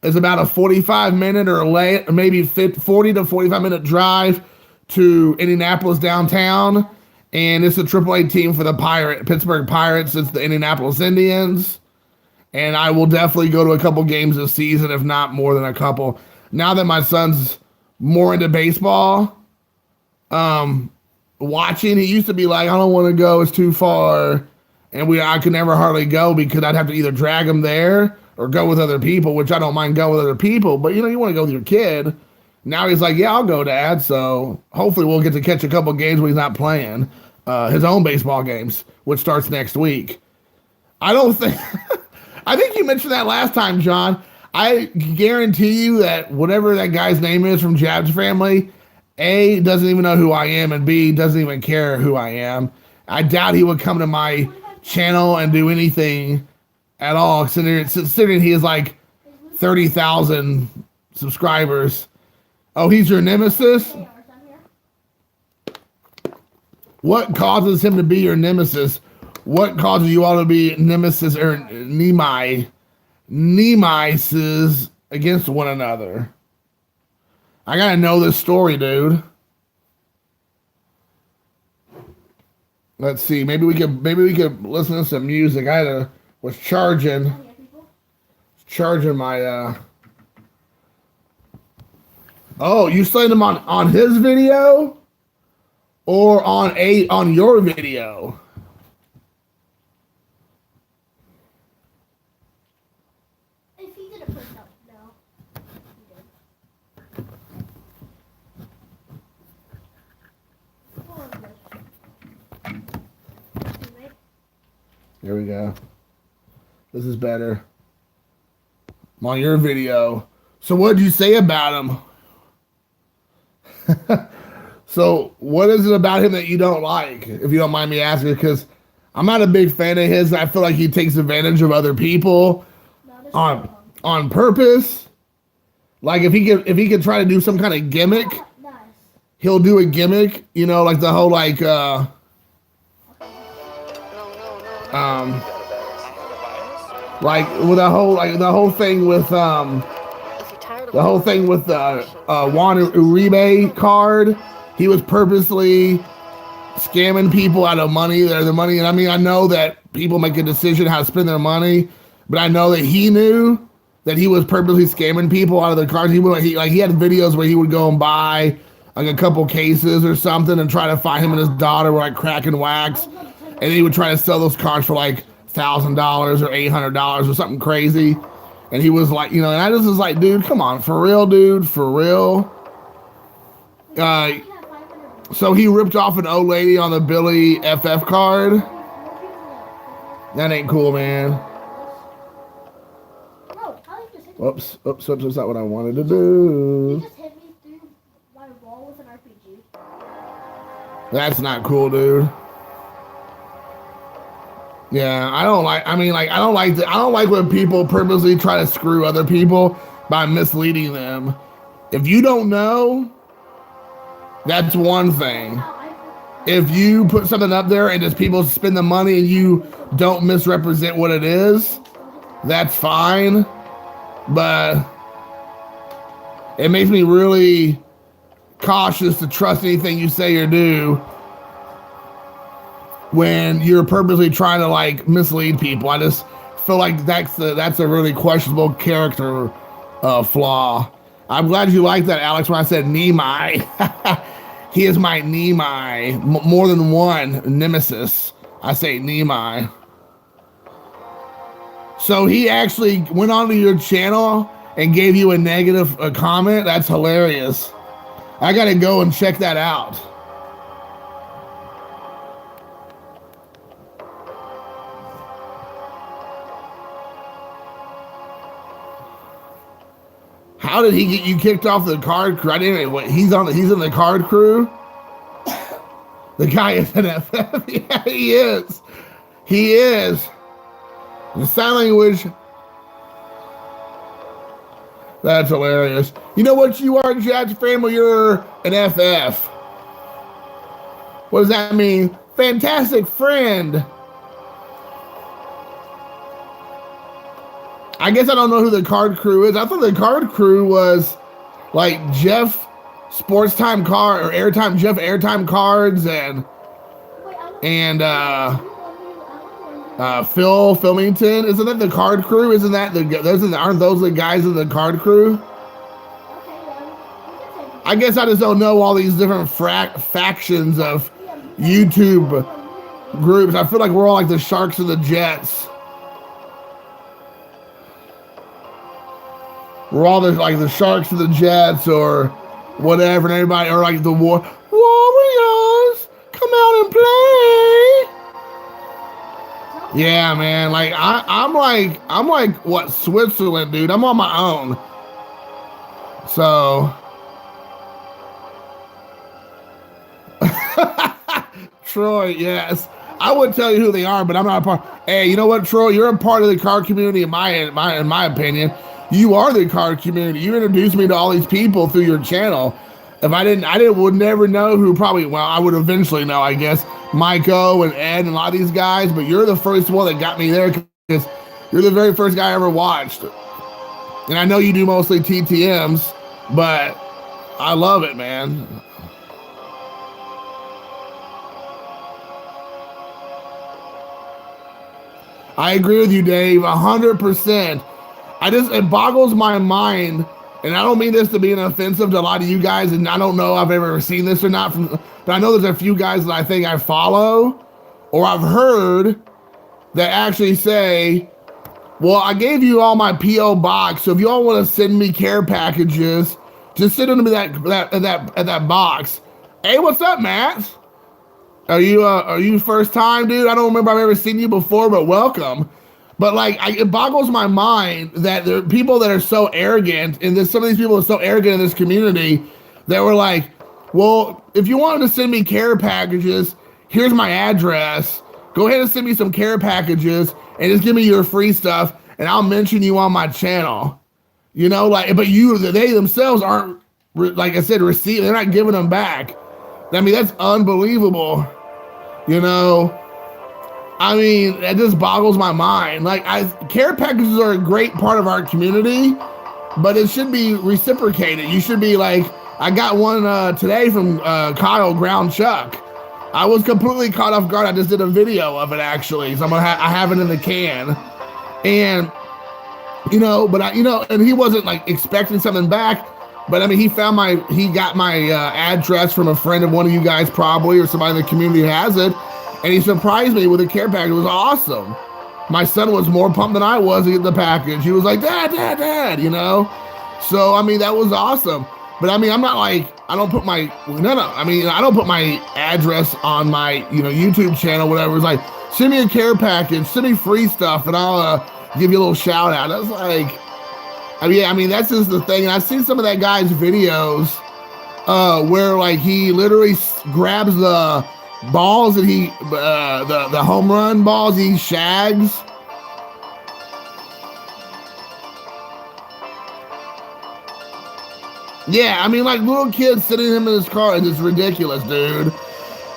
is about a 45-minute or maybe 40 to 45-minute drive to Indianapolis downtown. And it's a AAA team for the Pittsburgh Pirates. It's the Indianapolis Indians. And I will definitely go to a couple games this season, if not more than a couple. Now that my son's more into baseball, watching, he used to be like, "I don't want to go, it's too far." And I could never hardly go because I'd have to either drag him there or go with other people, which I don't mind going with other people. But, you want to go with your kid. Now he's like, "Yeah, I'll go, Dad." So hopefully we'll get to catch a couple games when he's not playing his own baseball games, which starts next week. I don't think, I think you mentioned that last time, John. I guarantee you that whatever that guy's name is from Jab's family, A, doesn't even know who I am, and B, doesn't even care who I am. I doubt he would come to my channel and do anything at all, considering he has like 30,000 subscribers. Oh, he's your nemesis? What causes him to be your nemesis? What causes you all to be nemesis or nemises against one another? I gotta know this story, dude. Let's see. Maybe we could listen to some music. Was charging my Oh, you slayed him on his video or on your video? If he didn't push up, no. He did. There we go. This is better. I'm on your video. So what did you say about him? So what is it about him that you don't like, if you don't mind me asking? Because I'm not a big fan of his. I feel like he takes advantage of other people on purpose. Like if he could try to do some kind of gimmick, he'll do a gimmick, like the whole like with the whole thing with Juan Uribe card. He was purposely scamming people out of money. Their money, and I mean, I know that people make a decision how to spend their money, but I know that he knew that he was purposely scamming people out of their cards. He had videos where he would go and buy like a couple cases or something and try to find him and his daughter were like cracking wax, and he would try to sell those cards for like $1,000 or $800 or something crazy. And he was like, and I just was like, dude, come on, for real, dude, for real. Uh, so he ripped off an old lady on the Billy FF card. That ain't cool, man. Oops, that's not what I wanted to do. You just hit me through my wall with an RPG. That's not cool, dude. Yeah, I don't like when people purposely try to screw other people by misleading them. If you don't know, that's one thing. If you put something up there and just people spend the money and you don't misrepresent what it is, that's fine. But it makes me really cautious to trust anything you say or do when you're purposely trying to like mislead people. I just feel like that's a really questionable character flaw. I'm glad you liked that, Alex, when I said Nimai. He is my Nimai. More than one nemesis. I say Nimai. So he actually went onto your channel and gave you a negative comment? That's hilarious. I gotta go and check that out. How did he get you kicked off the card crew? I didn't. What, he's in the card crew. The guy is an FF. Yeah, he is. He is. The sign language. That's hilarious. You know what you are, Judge Family? You're an FF. What does that mean? Fantastic friend. I guess I don't know who the card crew is. I thought the card crew was like Jeff Sports Time Card or Airtime Jeff Airtime Cards and Phil Filmington. Isn't that the card crew? Isn't that aren't those the guys in the card crew? I guess I just don't know all these different factions of YouTube groups. I feel like we're all like the Sharks and the Jets. We're all like the Sharks and the Jets or whatever, and everybody, or like the Warriors, come out and play. Yeah, man. Like I'm like what, Switzerland, dude. I'm on my own. So Troy, yes. I would tell you who they are, but I'm not a part. Hey, you know what, Troy? You're a part of the card community in my opinion. You are the card community. You introduced me to all these people through your channel. If I would never know who probably, well, I would eventually know, I guess, Maiko and Ed and a lot of these guys, but you're the first one that got me there because you're the very first guy I ever watched. And I know you do mostly TTMs, but I love it, man. I agree with you, Dave, 100%. It boggles my mind, and I don't mean this to be an offensive to a lot of you guys, and I don't know if I've ever seen this or not, but I know there's a few guys that I think I follow, or I've heard, that actually say, well, I gave you all my P.O. box, so if you all want to send me care packages, just send them to that box. Hey, what's up, Matt? Are you first time, dude? I don't remember I've ever seen you before, but welcome. But like, it boggles my mind that there are people that are so arrogant, and some of these people are so arrogant in this community that were like, well, if you wanted to send me care packages, here's my address. Go ahead and send me some care packages and just give me your free stuff, and I'll mention you on my channel. You know, like, but they themselves aren't, like I said, they're not giving them back. I mean, that's unbelievable. You know, I mean, that just boggles my mind. Like, care packages are a great part of our community, but it should be reciprocated. You should be like, I got one today from Kyle Ground Chuck. I was completely caught off guard. I just did a video of it actually, so I have it in the can, and and he wasn't like expecting something back. But I mean, he got my address from a friend of one of you guys probably, or somebody in the community has it. And he surprised me with a care package. It was awesome. My son was more pumped than I was to get the package. He was like, Dad, you know? So, I mean, that was awesome. But I mean, I'm not like, I don't put my, no, I mean, I don't put my address on my, YouTube channel, whatever. It's like, send me a care package, send me free stuff, and I'll give you a little shout out. That's like, I mean, that's just the thing. And I've seen some of that guy's videos where like he literally grabs the balls that the home run balls he shags. Yeah, I mean, like little kids sitting him in his car is just ridiculous, dude.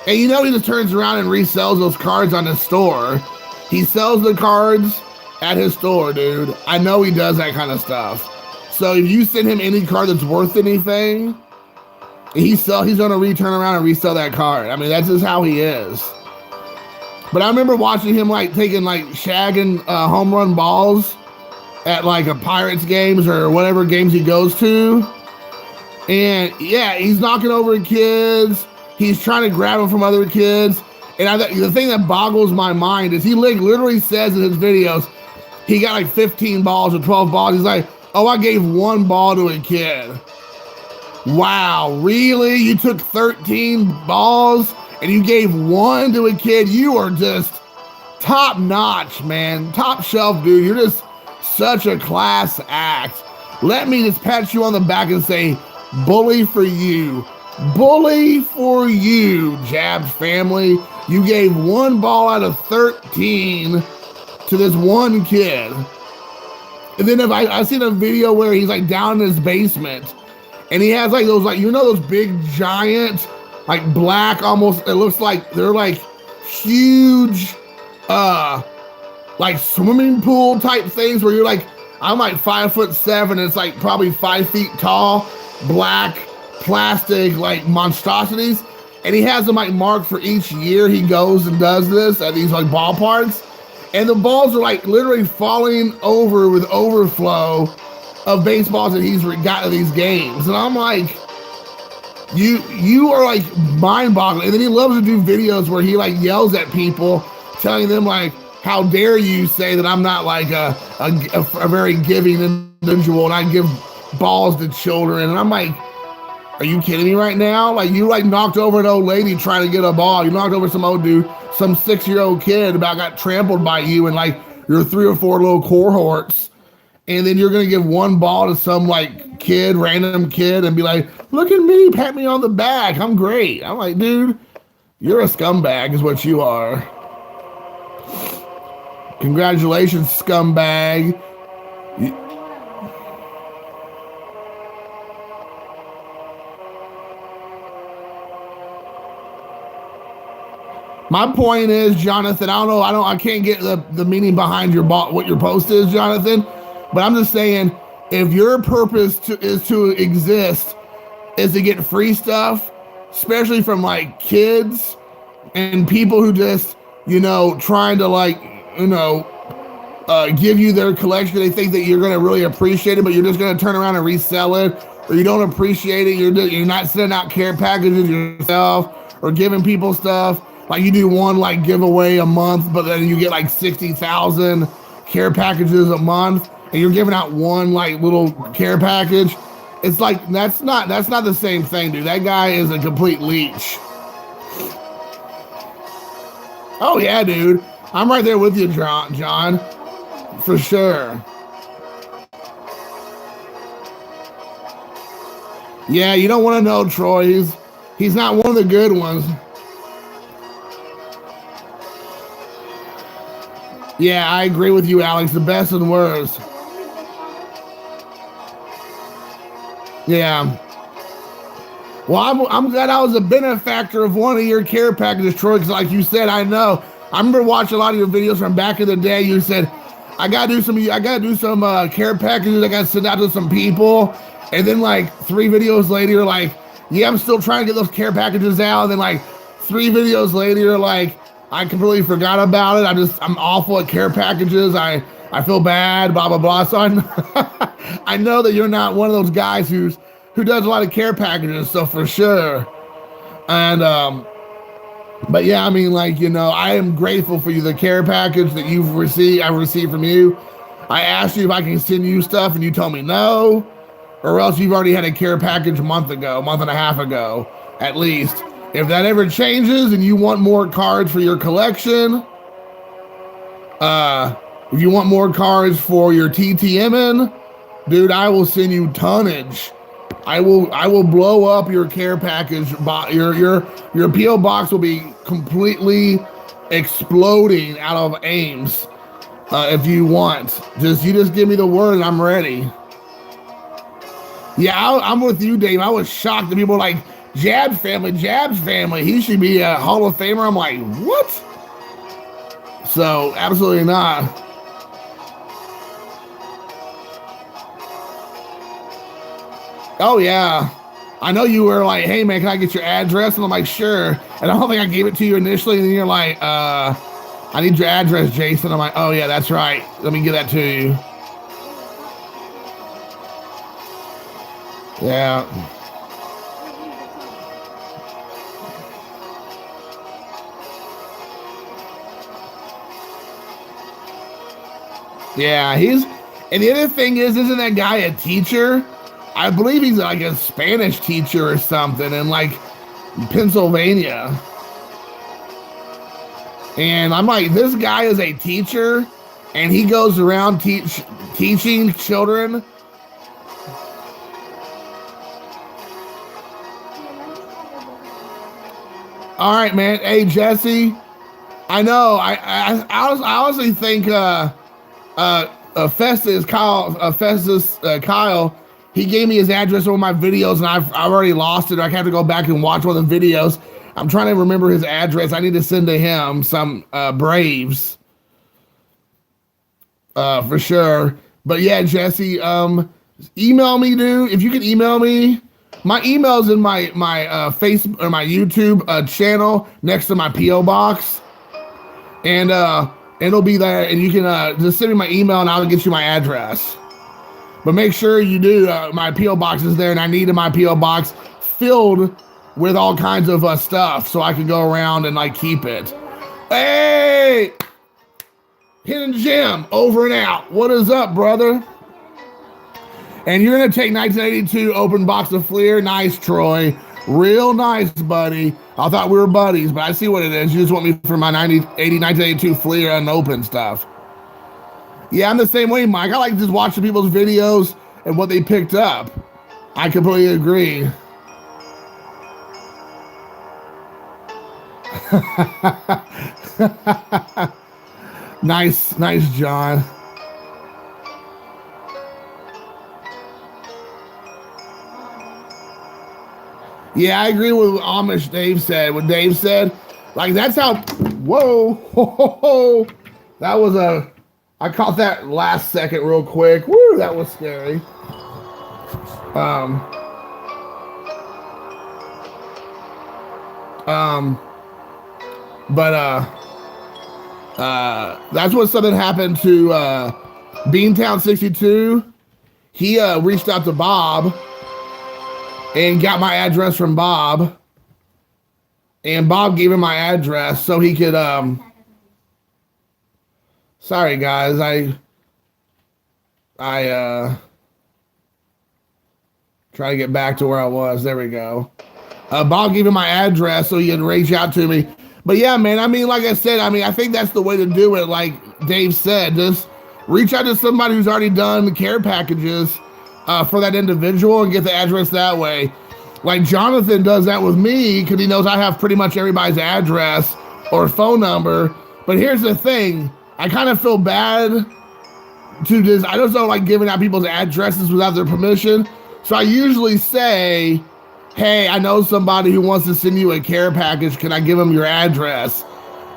And he just turns around and resells those cards on his store. He sells the cards at his store, dude. I know he does that kind of stuff. So if you send him any card that's worth anything, he's gonna turn around and resell that card. I mean, that's just how he is. But I remember watching him like taking like shagging home run balls at like a Pirates games or whatever games he goes to. And yeah, he's knocking over kids. He's trying to grab them from other kids. And the thing that boggles my mind is he literally says in his videos, he got like 15 balls or 12 balls. He's like, oh, I gave one ball to a kid. Wow, really? You took 13 balls and you gave one to a kid? You are just top notch, man. Top shelf, dude. You're just such a class act. Let me just pat you on the back and say, bully for you. Bully for you, Jabs family. You gave one ball out of 13 to this one kid. And then I've seen a video where he's like down in his basement and he has like those, like, those big giant, like black, almost, it looks like they're like huge, like swimming pool type things where you're like, I'm like 5'7", and it's like probably 5 feet tall, black plastic like monstrosities, and he has them like marked for each year he goes and does this at these like ballparks, and the balls are like literally falling over with overflow of baseballs that he's got at these games. And I'm like, you are like mind-boggling. And then he loves to do videos where he like yells at people, telling them like, how dare you say that I'm not like a very giving individual and I give balls to children. And I'm like, are you kidding me right now? Like, you like knocked over an old lady trying to get a ball. You knocked over some old dude, some 6-year-old kid about got trampled by you and like your 3 or 4 little cohorts. And then you're going to give one ball to some like kid, random kid, and be like, look at me, pat me on the back. I'm great. I'm like, dude, you're a scumbag is what you are. Congratulations, scumbag. My point is, Jonathan, I can't get the meaning behind what your post is, Jonathan, but I'm just saying, if your purpose is to exist, is to get free stuff, especially from like kids and people who just, trying to like, give you their collection, they think that you're going to really appreciate it, but you're just going to turn around and resell it, or you don't appreciate it, you're not sending out care packages yourself, or giving people stuff. Like you do one like giveaway a month, but then you get like 60,000 care packages a month, and you're giving out one like little care package. It's like, that's not the same thing, dude. That guy is a complete leech. Oh yeah, dude. I'm right there with you, John. For sure. Yeah, you don't want to know, Troy. He's not one of the good ones. Yeah, I agree with you, Alex. The best and worst. Yeah. Well, I'm glad I was a benefactor of one of your care packages, Troy, because like you said, I know. I remember watching a lot of your videos from back in the day. You said, I gotta do some care packages. I gotta send out to some people. And then like 3 videos later, you're like, yeah, I'm still trying to get those care packages out. And then like 3 videos later, you're like, I completely forgot about it. I'm awful at care packages. I feel bad, blah, blah, blah. So I know that you're not one of those guys who does a lot of care packages. So for sure. And, but yeah, I mean, like, I am grateful for you, the care package that I've received from you. I asked you if I can send you stuff and you told me no. or else you've already had a care package a month and a half ago, at least. If that ever changes and you want more cards for your collection, if you want more cards for your TTMN, dude, I will send you tonnage. I will blow up your care package. Your PO box will be completely exploding out of Ames. If you want, you just give me the word and I'm ready. Yeah, I'm with you, Dave. I was shocked that people were like, Jabs family. He should be a Hall of Famer. I'm like, what? So absolutely not. Oh yeah. I know you were like, hey man, can I get your address? And I'm like, sure. And I don't think I gave it to you initially. And then you're like, I need your address, Jason. I'm like, oh yeah, that's right. Let me get that to you. Yeah. Yeah, and the other thing is, isn't that guy a teacher? I believe he's like a Spanish teacher or something in like Pennsylvania. And I'm like, this guy is a teacher and he goes around teaching children. All right, man. Hey, Jesse, I know. I honestly think Festus Kyle, he gave me his address over my videos, and I've already lost it. I have to go back and watch one of the videos. I'm trying to remember his address. I need to send to him some Braves for sure. But yeah, Jesse, email me, dude. If you can email me. My email's in my Facebook or my YouTube channel next to my PO box, and it'll be there. And you can just send me my email, and I'll get you my address. But make sure you do. My PO box is there, and I need my PO box filled with all kinds of stuff, so I can go around and like keep it. Hey, Hidden Gem, over and out. What is up, brother? And you're going to take 1982 open box of Fleer. Nice, Troy. Real nice, buddy. I thought we were buddies, but I see what it is. You just want me for my 1982 Fleer unopened stuff. Yeah, I'm the same way, Mike. I like just watching people's videos and what they picked up. I completely agree. Nice, John. Yeah, I agree with what Amish Dave said. What Dave said, like that's how. Whoa, that was I caught that last second real quick. Woo, that was scary. That's what something happened to Beantown 62. He reached out to Bob and got my address from Bob, and Bob gave him my address so he could sorry guys, I try to get back to where I was. There we go. Bob gave him my address so he could reach out to me. But yeah, man, I mean, like I said, I think that's the way to do it. Like Dave said, just reach out to somebody who's already done care packages for that individual and get the address that way. Like Jonathan does that with me because he knows I have pretty much everybody's address or phone number. But here's the thing, I kind of feel bad to just, I just don't like giving out people's addresses without their permission. So I usually say, hey, I know somebody who wants to send you a care package. Can I give them your address?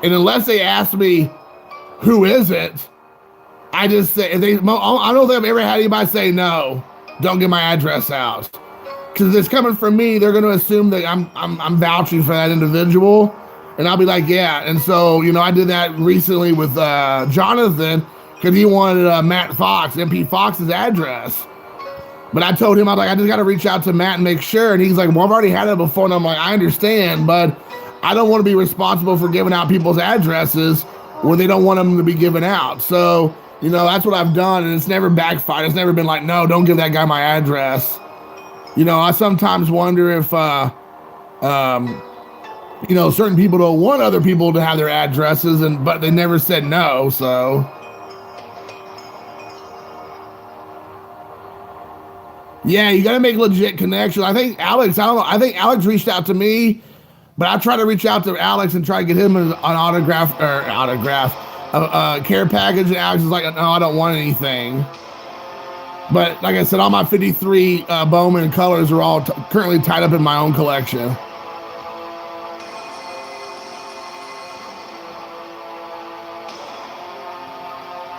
And unless they ask me, who is it? I just say, I don't think I've ever had anybody say no. Don't get my address out, because if it's coming from me, they're going to assume that I'm vouching for that individual, and I'll be like, yeah. And so, you know, I did that recently with Jonathan because he wanted Matt Fox, MP Fox's address, but I told him, I was like, I just got to reach out to Matt and make sure. And he's like, well, I've already had it before, and I'm like, I understand, but I don't want to be responsible for giving out people's addresses when they don't want them to be given out. So You know, that's what I've done, and it's never backfired. It's never been like, no, don't give that guy my address. You know, I sometimes wonder if, you know, certain people don't want other people to have their addresses, but they never said no, so. Yeah, you got to make legit connections. I think Alex, I don't know, I think Alex reached out to me, but I tried to reach out to Alex and try to get him an care package, and Alex is like, no, I don't want anything. But like I said, all my 53 Bowman colors are all currently tied up in my own collection.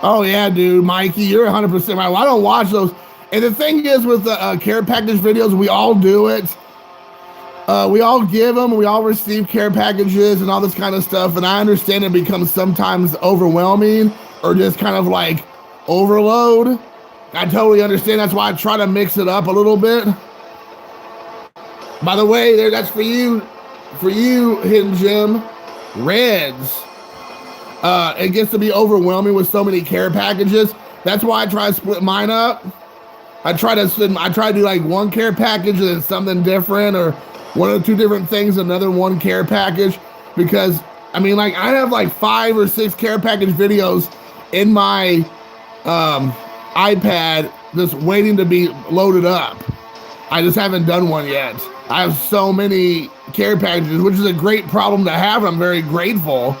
Oh yeah, dude, Mikey, you're 100% right. Well, I don't watch those. And the thing is with the care package videos, we all do it. We all give them, we all receive care packages and all this kind of stuff. And I understand it becomes sometimes overwhelming or just kind of like overload. I totally understand. That's why I try to mix it up a little bit. By the way, there, that's for you, Hidden Gem. Reds. It gets to be overwhelming with so many care packages. That's why I try to split mine up. I try to do like one care package and then something different, or one or two different things, another one care package. Because I mean, like, I have like 5 or 6 care package videos in my iPad just waiting to be loaded up. I just haven't done one yet. I have so many care packages, which is a great problem to have. I'm very grateful,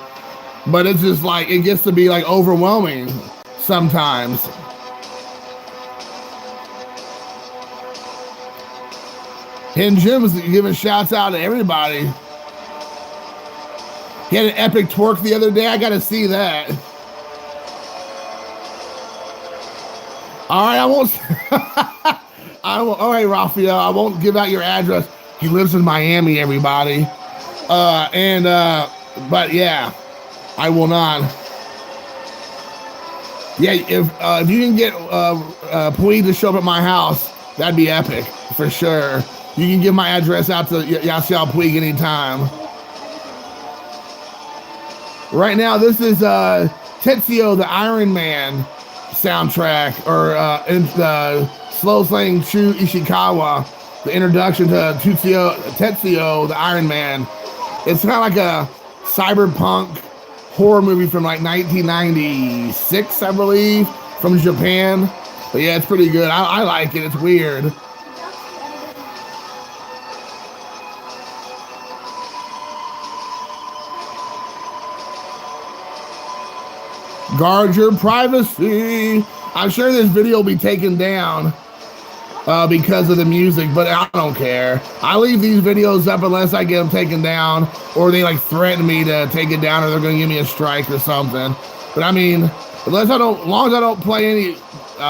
but it's just like, it gets to be like overwhelming sometimes. Hidden Jim's giving shouts out to everybody. He had an epic twerk the other day. I got to see that. All right, I won't. All right, Raphael, I won't give out your address. He lives in Miami, everybody. But yeah, I will not. Yeah, if you can get Puig to show up at my house, that'd be epic for sure. You can give my address out to Yasiel Puig anytime. Right now, this is Tetsuo the Iron Man soundtrack, or Slow Slaying Shu Ishikawa, the introduction to Tetsuo the Iron Man. It's kind of like a cyberpunk horror movie from like 1996, I believe, from Japan. But yeah, it's pretty good. I like it. It's weird. Guard your privacy. I'm sure this video will be taken down because of the music, but I don't care. I leave these videos up unless I get them taken down, or they like threaten me to take it down, or they're gonna give me a strike or something. But I mean, as long as I don't play any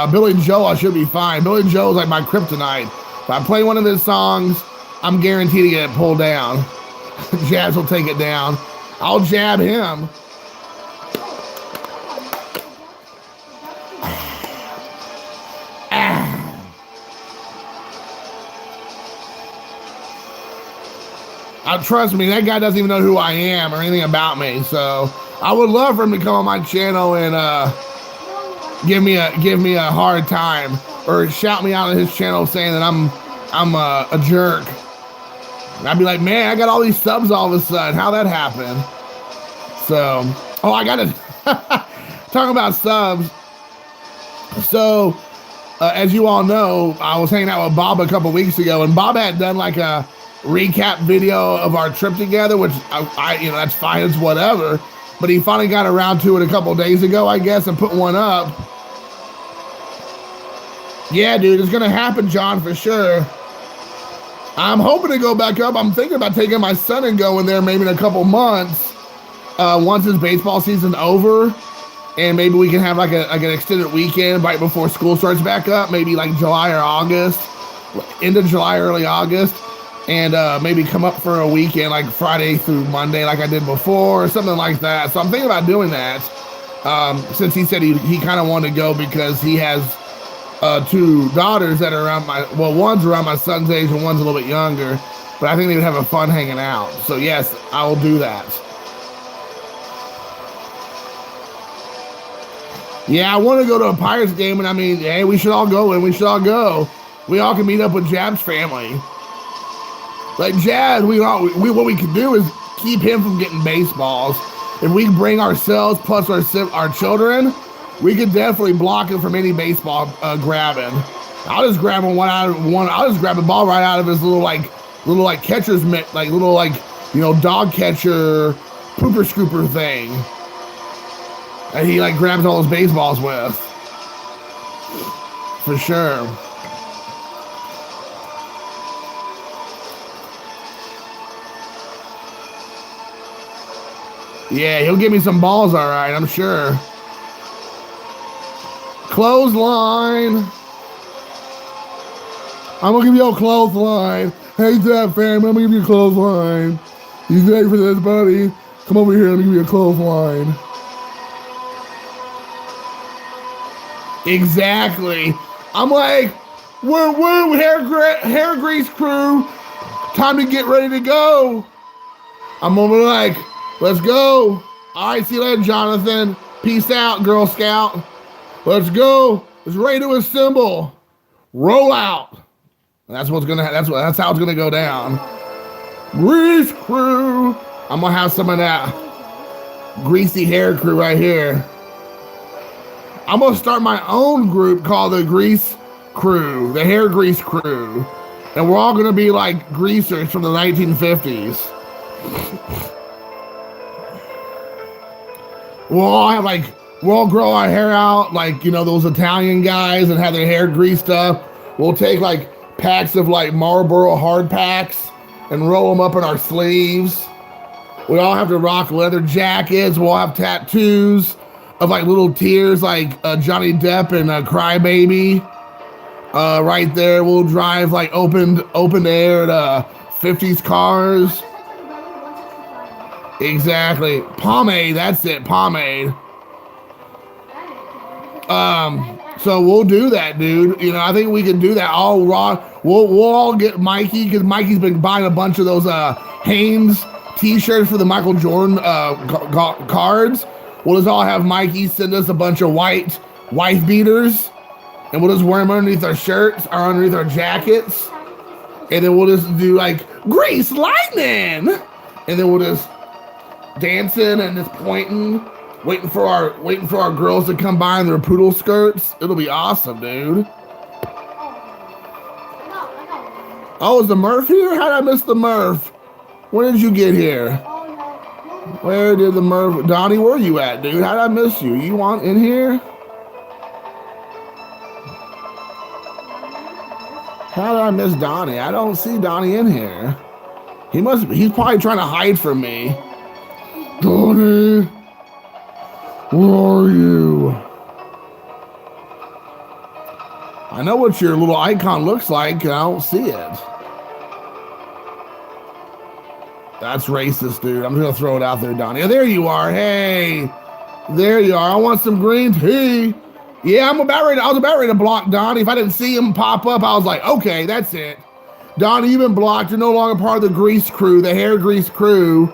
Billy Joel, I should be fine. Billy Joel is like my kryptonite. If I play one of his songs, I'm guaranteed to get it pulled down. Jabs will take it down. I'll jab him. Trust me, that guy doesn't even know who I am or anything about me. So I would love for him to come on my channel and give me a hard time, or shout me out on his channel saying that I'm a jerk. And I'd be like, man, I got all these subs all of a sudden. How'd that happen? So, oh, I gotta talk about subs. So, as you all know, I was hanging out with Bob a couple weeks ago, and Bob had done like a recap video of our trip together, which I you know, that's fine, it's whatever. But he finally got around to it a couple days ago, I guess, and put one up. Yeah, dude, it's gonna happen, John, for sure. I'm hoping to go back up. I'm thinking about taking my son and going there maybe in a couple months, once his baseball season's over, and maybe we can have like an extended weekend right before school starts back up, maybe like July or August, end of July, early August. And maybe come up for a weekend, like Friday through Monday, like I did before, or something like that. So I'm thinking about doing that, since he said he kind of wanted to go because he has 2 daughters that are around one's around my son's age and one's a little bit younger. But I think they would have a fun hanging out. So yes, I will do that. Yeah, I want to go to a Pirates game, and I mean, hey, we should all go, and we should all go. We all can meet up with Jab's family. Like Jab, what we can do is keep him from getting baseballs. If we bring ourselves plus our children, we could definitely block him from any baseball grabbing. I'll just grab him I'll just grab the ball right out of his little catcher's mitt, dog catcher, pooper scooper thing. And he grabs all those baseballs with. For sure. Yeah, he'll give me some balls, all right, I'm sure. Clothesline. I'm gonna give you a clothesline. Hey, that fam, I'm gonna give you a clothesline. You ready for this, buddy? Come over here, let me give you a clothesline. Exactly. I'm like, we're hair grease crew. Time to get ready to go. I'm over like, let's go. All right, see you later, Jonathan. Peace out, Girl Scout. Let's go. It's ready to assemble. Roll out. That's how it's gonna go down. Grease crew. I'm gonna have some of that greasy hair crew right here. I'm gonna start my own group called the Grease Crew, the Hair Grease Crew. And we're all gonna be like greasers from the 1950s. We'll all grow our hair out like, those Italian guys that have their hair greased up. We'll take packs of Marlboro hard packs and roll them up in our sleeves. We all have to rock leather jackets. We'll have tattoos of little tears Johnny Depp and Crybaby. Right there, we'll drive open air 50s cars. Exactly. Pomade, that's it, pomade. So we'll do that, dude. I think we can do that. All raw. We'll all get Mikey, because Mikey's been buying a bunch of those Hanes t-shirts for the Michael Jordan cards. We'll just all have Mikey send us a bunch of white wife beaters, and we'll just wear them underneath our shirts or underneath our jackets. And then we'll just do grease lightning. And then we'll just dancing and just pointing, waiting for our girls to come by in their poodle skirts. It'll be awesome, dude. Oh, is the Murph here? How did I miss the Murph? When did you get here? Where did the Murph? Donnie, where are you at, dude? How did I miss you? You want in here? How did I miss Donnie? I don't see Donnie in here. He's probably trying to hide from me. Donnie, where are you? I know what your little icon looks like, and I don't see it. That's racist, dude. I'm just gonna throw it out there, Donnie. Oh, there you are. Hey, there you are. I want some green tea. Yeah, I was about ready to block Donnie. If I didn't see him pop up, I was like, okay, that's it. Donnie, you've been blocked. You're no longer part of the grease crew, the hair grease crew.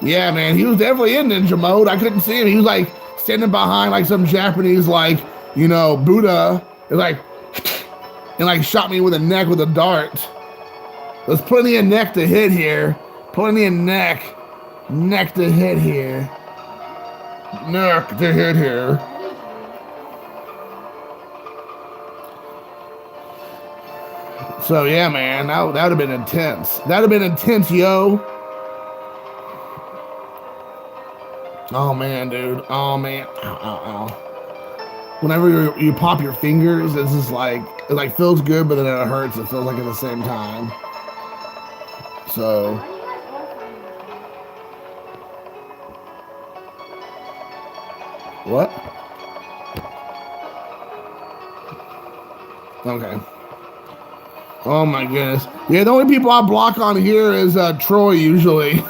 Yeah, man, he was definitely in ninja mode. I couldn't see him. He was standing behind some Japanese Buddha, and shot me with a neck with a dart. There's plenty of neck to hit here. Plenty of neck to hit here. Neck to hit here. So yeah, man, that would have been intense. That would have been intense, yo. Oh man, dude. Oh man. Ow, ow, ow. Whenever you pop your fingers, it's just it feels good, but then it hurts. It feels at the same time. So. What? Okay. Oh my goodness. Yeah, the only people I block on here is Troy usually.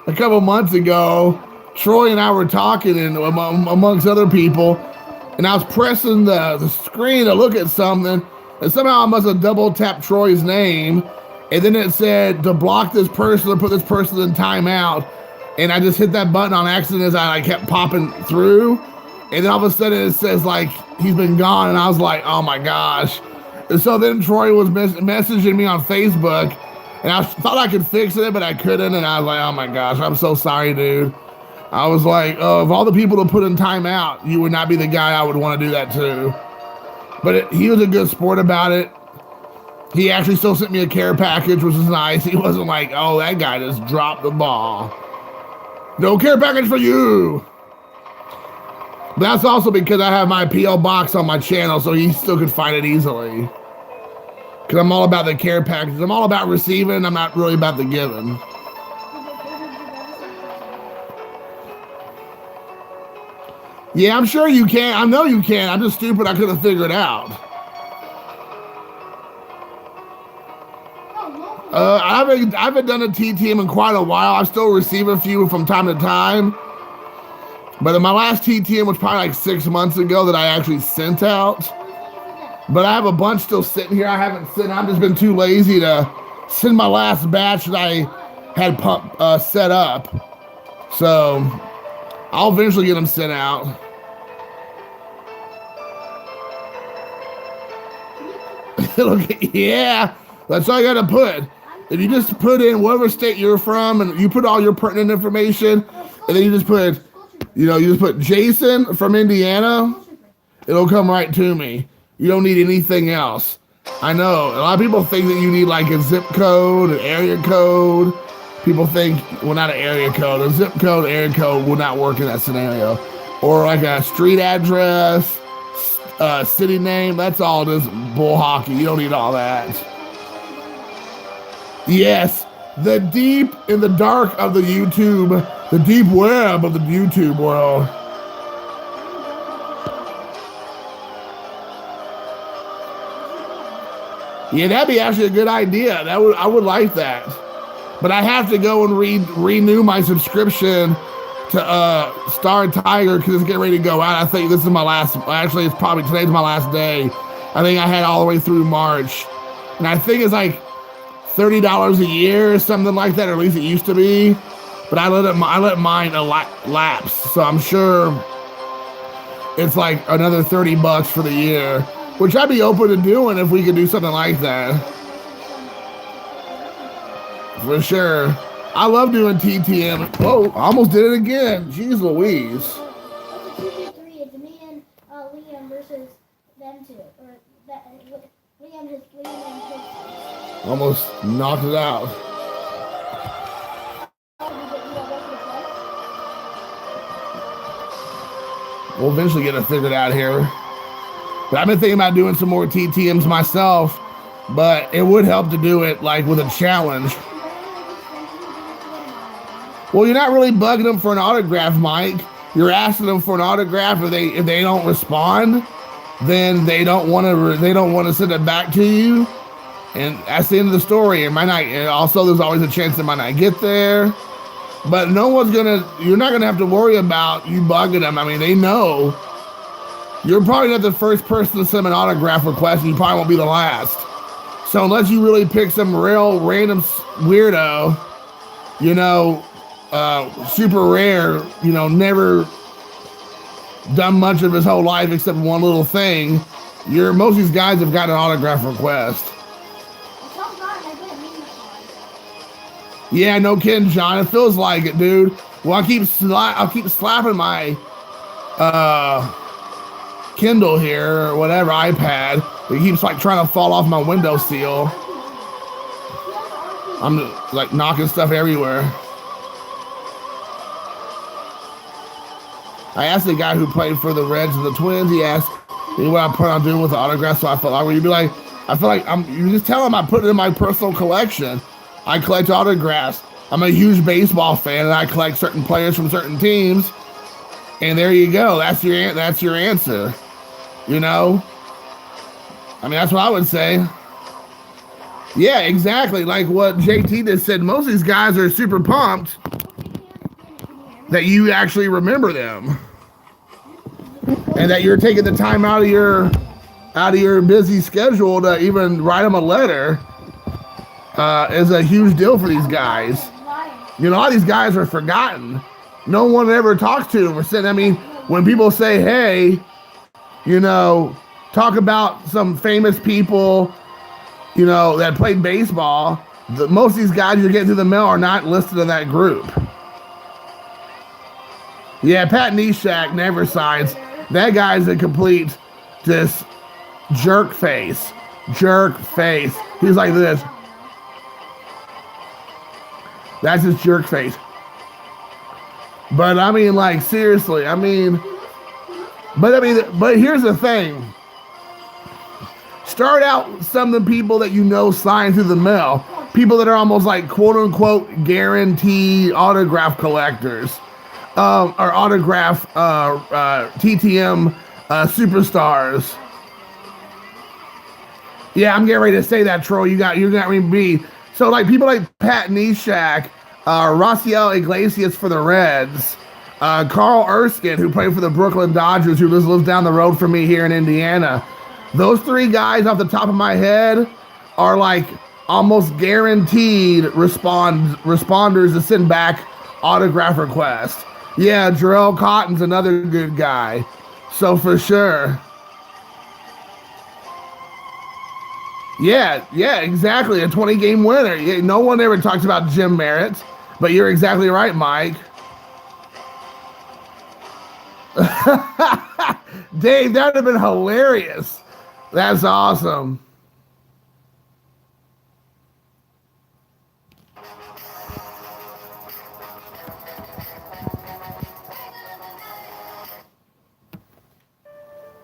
A couple months ago, Troy and I were talking and amongst other people, and I was pressing the screen to look at something, and somehow I must have double tapped Troy's name, and then it said to block this person or put this person in timeout, and I just hit that button on accident as I kept popping through. And then all of a sudden it says like he's been gone, and I was like, oh my gosh. And so then Troy was messaging me on Facebook, and I thought I could fix it, but I couldn't. And I was like, oh my gosh, I'm so sorry, dude. I was like, oh, of all the people to put in timeout, you would not be the guy I would want to do that to. But he was a good sport about it. He actually still sent me a care package, which is nice. He wasn't like, oh, that guy just dropped the ball. No care package for you. But that's also because I have my P.O. box on my channel, so he still could find it easily. Because I'm all about the care package. I'm all about receiving. I'm not really about the giving. Yeah, I'm sure you can. I know you can. I'm just stupid. I couldn't figure it out. I haven't done a TTM in quite a while. I still receive a few from time to time. But my last TTM was probably like 6 months ago that I actually sent out. But I have a bunch still sitting here. I haven't sent. I've just been too lazy to send my last batch that I had set up. So I'll eventually get them sent out. Yeah, that's all you gotta put. If you just put in whatever state you're from and you put all your pertinent information, and then you just put, you just put Jason from Indiana, it'll come right to me. You don't need anything else. I know, a lot of people think that you need like a zip code, an area code. People think, well, not an area code, a zip code, area code will not work in that scenario. Or like a street address, city name, that's all just bull hockey. You don't need all that. Yes, the deep in the dark of the YouTube, the deep web of the YouTube world. Yeah, that'd be actually a good idea. I would like that. But I have to go and renew my subscription to Star Tiger because it's getting ready to go out. I think this is my last, actually today's my last day. I think I had all the way through March. And I think it's like $30 a year or something like that, or at least it used to be. But I let mine lapse. So I'm sure it's like another $30 for the year, which I'd be open to doing if we could do something like that. For sure. I love doing TTM. Whoa, I almost did it again. Jeez Louise. It's a 2v3. It's me and Liam versus them two. Or Liam and almost knocked it out. We'll eventually get it figured out here. But I've been thinking about doing some more TTMs myself, but it would help to do it like with a challenge. Well, you're not really bugging them for an autograph, Mike. You're asking them for an autograph. If they don't respond, then they don't want to send it back to you, and that's the end of the story. It might not. And also, there's always a chance it might not get there. But you're not gonna have to worry about you bugging them. I mean, they know. You're probably not the first person to send an autograph request, and you probably won't be the last. So unless you really pick some real random weirdo, super rare, never done much of his whole life except one little thing, most of these guys have got an autograph request. Yeah, no kidding, John. It feels like it, dude. Well, I'll keep slapping my Kindle here or whatever iPad. It keeps like trying to fall off my windowsill. I'm like knocking stuff everywhere. I asked the guy who played for the Reds and the Twins. He asked me what I plan on doing with the autographs. So I felt like, you just tell him I put it in my personal collection. I collect autographs. I'm a huge baseball fan, and I collect certain players from certain teams. And there you go. That's your answer. I mean, that's what I would say. Yeah, exactly. Like what JT just said. Most of these guys are super pumped that you actually remember them, and that you're taking the time out of your busy schedule to even write them a letter. Is a huge deal for these guys. A lot of these guys are forgotten. No one ever talks to them or said, when people say, hey, you know, talk about some famous people, you know, that played baseball, most of these guys you're getting through the mail are not listed in that group. Yeah, Pat Neshek never signs. That guy's a complete just jerk face. Jerk face. He's like this. That's his jerk face. But I mean, like, seriously, I mean, but here's the thing. Start out with some of the people that you know sign through the mail. People that are almost like quote unquote guaranteed autograph collectors. Or autograph TTM superstars. Yeah, I'm getting ready to say that, Troy. You got me beat. So like people like Pat Neshek, Raciel Iglesias for the Reds, Carl Erskine, who played for the Brooklyn Dodgers, who lives down the road from me here in Indiana. Those three guys off the top of my head are like almost guaranteed responders to send back autograph requests. Yeah, Jarrell Cotton's another good guy. So for sure. Yeah, exactly. A 20-game winner. Yeah, no one ever talks about Jim Merritt, but you're exactly right, Mike. Dave, that would have been hilarious. That's awesome.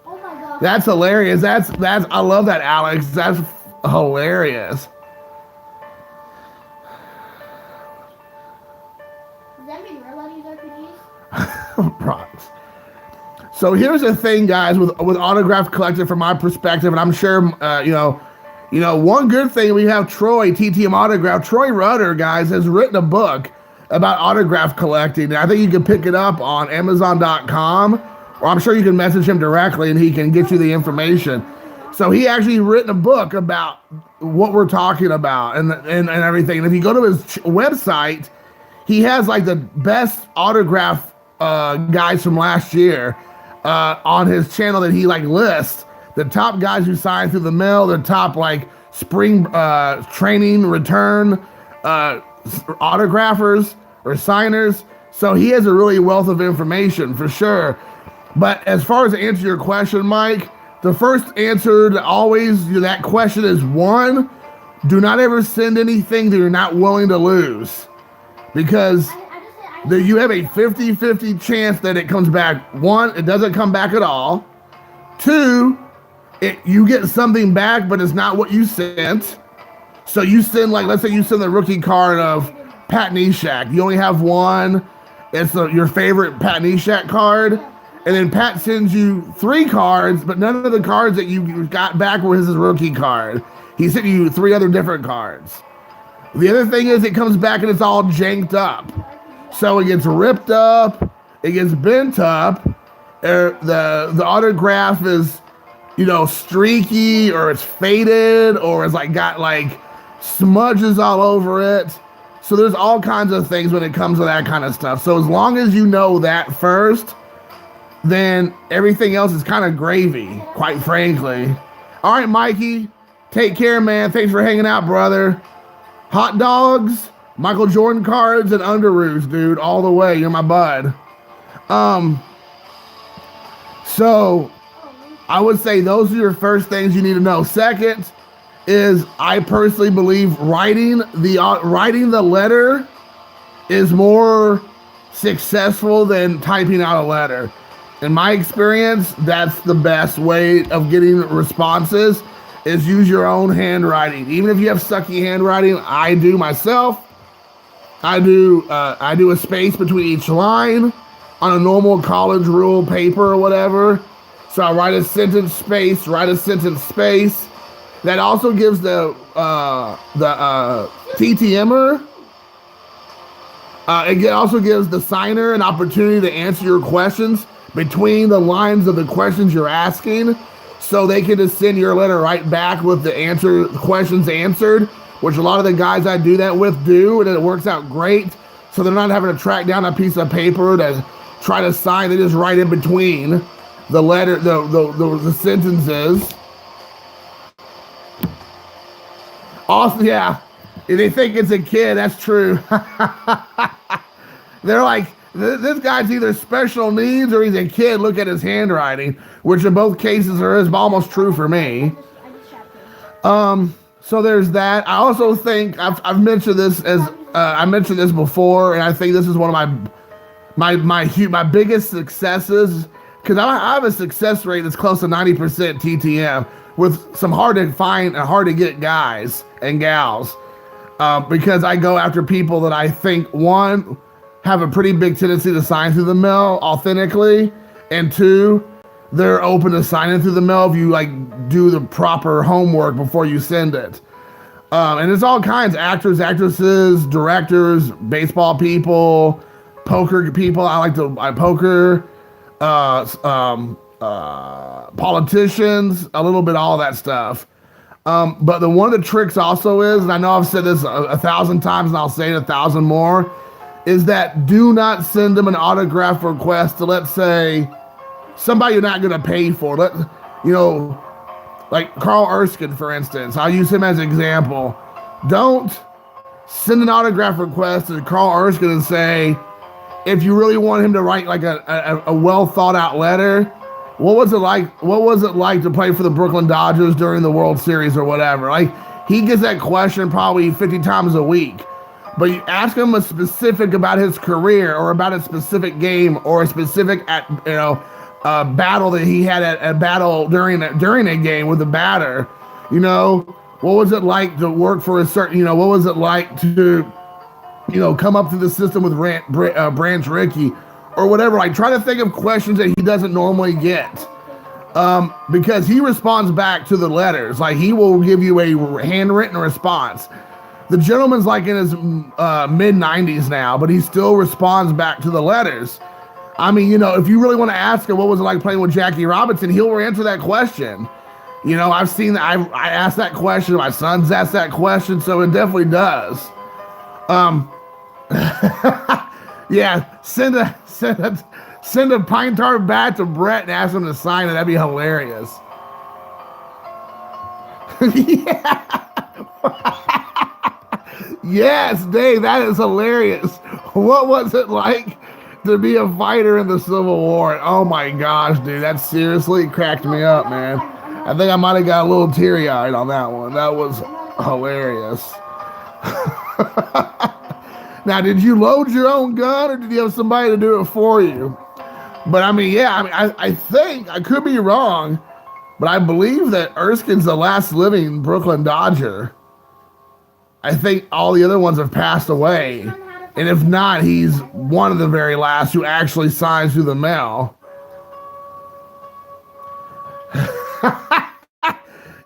Oh my God. That's hilarious. That's I love that, Alex. That's hilarious. Does that mean we're allowed to use RPGs? Props. So here's the thing, guys, with Autograph Collector from my perspective, and I'm sure you know, one good thing we have Troy, TTM Autograph. Troy Rudder, guys, has written a book about autograph collecting. And I think you can pick it up on Amazon.com, or I'm sure you can message him directly and he can get you the information. So he actually written a book about what we're talking about and everything. And if you go to his website, he has like the best autograph guys from last year on his channel that he like lists the top guys who signed through the mail, the top like spring training return autographers or signers. So he has a really wealth of information for sure. But as far as to answer your question, Mike, the first answer to always that question is one, do not ever send anything that you're not willing to lose, because you have a 50-50 chance that it comes back. One, it doesn't come back at all. Two, you get something back, but it's not what you sent. So you send, like, let's say you send the rookie card of Pat Neshek. You only have one. It's your favorite Pat Neshek card. And then Pat sends you 3 cards, but none of the cards that you got back were his rookie card. He sent you 3 other different cards. The other thing is it comes back and it's all janked up. So it gets ripped up, it gets bent up, the autograph is, streaky, or it's faded, or it's like got like smudges all over it. So there's all kinds of things when it comes to that kind of stuff. So as long as you know that first, then everything else is kind of gravy, quite frankly. All right, Mikey, take care, man. Thanks for hanging out, brother. Hot dogs, Michael Jordan cards, and underoos, dude, all the way. You're my bud. So I would say those are your first things you need to know. Second is, I personally believe writing the letter is more successful than typing out a letter. In my experience, that's the best way of getting responses, is use your own handwriting. Even if you have sucky handwriting, I do myself. I do a space between each line on a normal college rule paper or whatever. So I write a sentence space, That also gives the TTMer, it also gives the signer an opportunity to answer your questions between the lines of the questions you're asking, so they can just send your letter right back with the questions answered, which a lot of the guys I do that with do, and it works out great. So they're not having to track down a piece of paper that try to sign. They just write in between the letter, the sentences. Also, yeah, if they think it's a kid, that's true. They're like, this guy's either special needs or he's a kid. Look at his handwriting, which in both cases is almost true for me. So there's that. I also think I've mentioned this as I mentioned this before, and I think this is one of my biggest successes, because I have a success rate that's close to 90% TTM with some hard to find and hard to get guys and gals, because I go after people that I think, one, have a pretty big tendency to sign through the mail authentically, and two, they're open to signing through the mail if you like do the proper homework before you send it. And it's all kinds: actors, actresses, directors, baseball people, poker people. I poker, politicians, a little bit all that stuff. But one of the tricks also is, and I know I've said this 1,000 times and I'll say it 1,000 more, is that do not send them an autograph request to, let's say, somebody you're not going to pay for. Like Carl Erskine, for instance. I'll use him as an example. Don't send an autograph request to Carl Erskine and say, if you really want him to write like a well thought out letter, what was it like to play for the Brooklyn Dodgers during the World Series or whatever? Like, he gets that question probably 50 times a week. But you ask him a specific about his career or about a specific game or a specific battle that he had a battle during a game with a batter. What was it like to work for a certain, what was it like to, come up through the system with Branch Rickey or whatever. Like, try to think of questions that he doesn't normally get. Because he responds back to the letters. Like, he will give you a handwritten response. The gentleman's like in his mid-90s now, but he still responds back to the letters. I mean, if you really want to ask him what was it like playing with Jackie Robinson, he'll answer that question. I've seen that. I asked that question. My son's asked that question, so it definitely does. Yeah, send a pine tar bat to Brett and ask him to sign it. That'd be hilarious. Yeah. Yes, Dave, that is hilarious. What was it like to be a fighter in the Civil War? Oh my gosh, dude, that seriously cracked me up, man. I think I might have got a little teary-eyed on that one. That was hilarious. Now, did you load your own gun or did you have somebody to do it for you? But I mean, yeah, I think, I could be wrong, but I believe that Erskine's the last living Brooklyn Dodger. I think all the other ones have passed away. And if not, he's one of the very last who actually signs through the mail.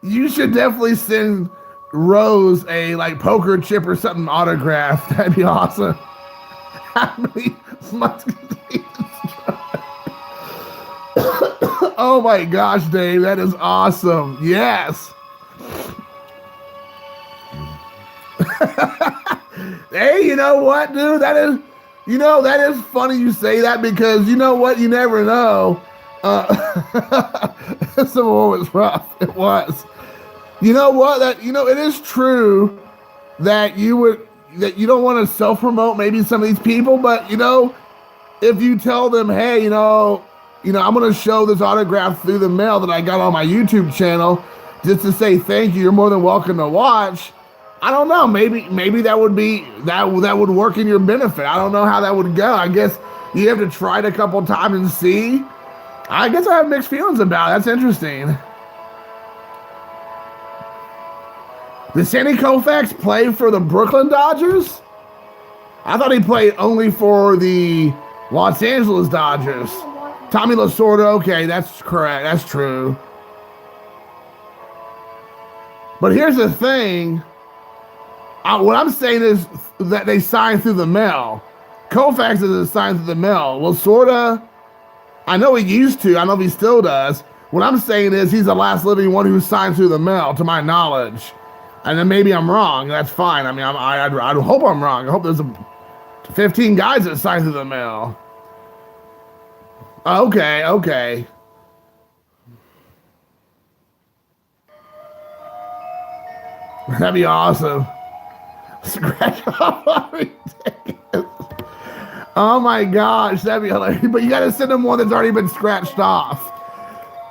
You should definitely send Rose a poker chip or something autographed. That'd be awesome. How many Oh my gosh, Dave, that is awesome. Yes. Hey, you know what, dude? That is funny you say that, because you know what? You never know. Civil War was rough. It was. You know what? It is true that you don't want to self-promote maybe some of these people, but if you tell them, hey, I'm going to show this autograph through the mail that I got on my YouTube channel just to say thank you. You're more than welcome to watch. I don't know. Maybe that would work in your benefit. I don't know how that would go. I guess you have to try it a couple times and see. I guess I have mixed feelings about it. That's interesting. Did Sandy Koufax play for the Brooklyn Dodgers? I thought he played only for the Los Angeles Dodgers. Tommy Lasorda, okay, that's correct. That's true. But here's the thing. What I'm saying is that they signed through the mail. Koufax is signed through the mail. Lasorda, I know he used to. I know he still does. What I'm saying is he's the last living one who signed through the mail, to my knowledge. And then maybe I'm wrong. That's fine. I mean, I hope I'm wrong. I hope there's 15 guys that signed through the mail. Okay, okay. That'd be awesome. Scratch off. Oh my gosh, that'd be hilarious. But you gotta send him one that's already been scratched off.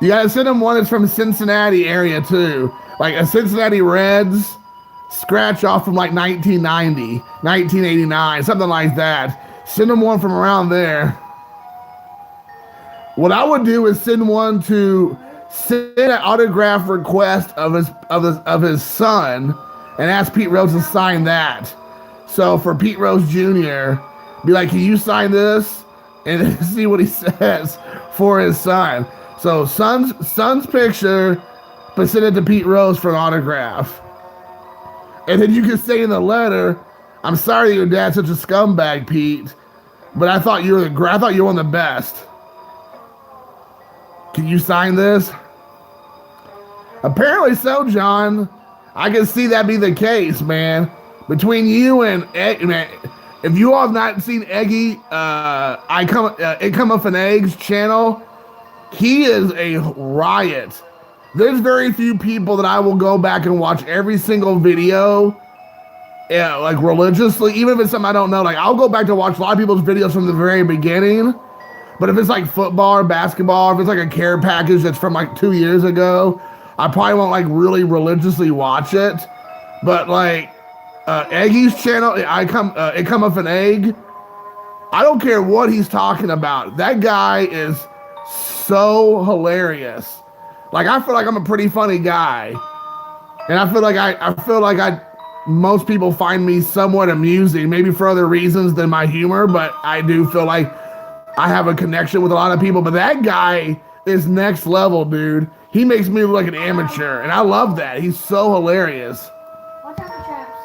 You gotta send him one that's from Cincinnati area too. Like a Cincinnati Reds scratch off from like 1990, 1989, something like that. Send him one from around there. What I would do is send one to send an autograph request of his son and ask Pete Rose to sign that. So for Pete Rose Jr., be like, can you sign this? And then see what he says for his son. So son's picture, but send it to Pete Rose for an autograph. And then you can say in the letter, I'm sorry that your dad's such a scumbag, Pete, but I thought you were one of the best. Can you sign this? Apparently so, John. I can see that be the case, man. Between you and man, if you all have not seen Eggy, It Come Up in Eggs channel, he is a riot. There's very few people that I will go back and watch every single video, like religiously, even if it's something I don't know. Like I'll go back to watch a lot of people's videos from the very beginning. But if it's like football or basketball, if it's like a care package that's from like 2 years ago, I probably won't like really religiously watch it. But like Eggy's channel, It Come Up an Egg, I don't care what he's talking about. That guy is so hilarious. Like I feel like I'm a pretty funny guy. And I feel like most people find me somewhat amusing, maybe for other reasons than my humor, but I do feel like I have a connection with a lot of people. But that guy is next level, dude. He makes me look like an amateur, and I love that. He's so hilarious. Watch out for traps.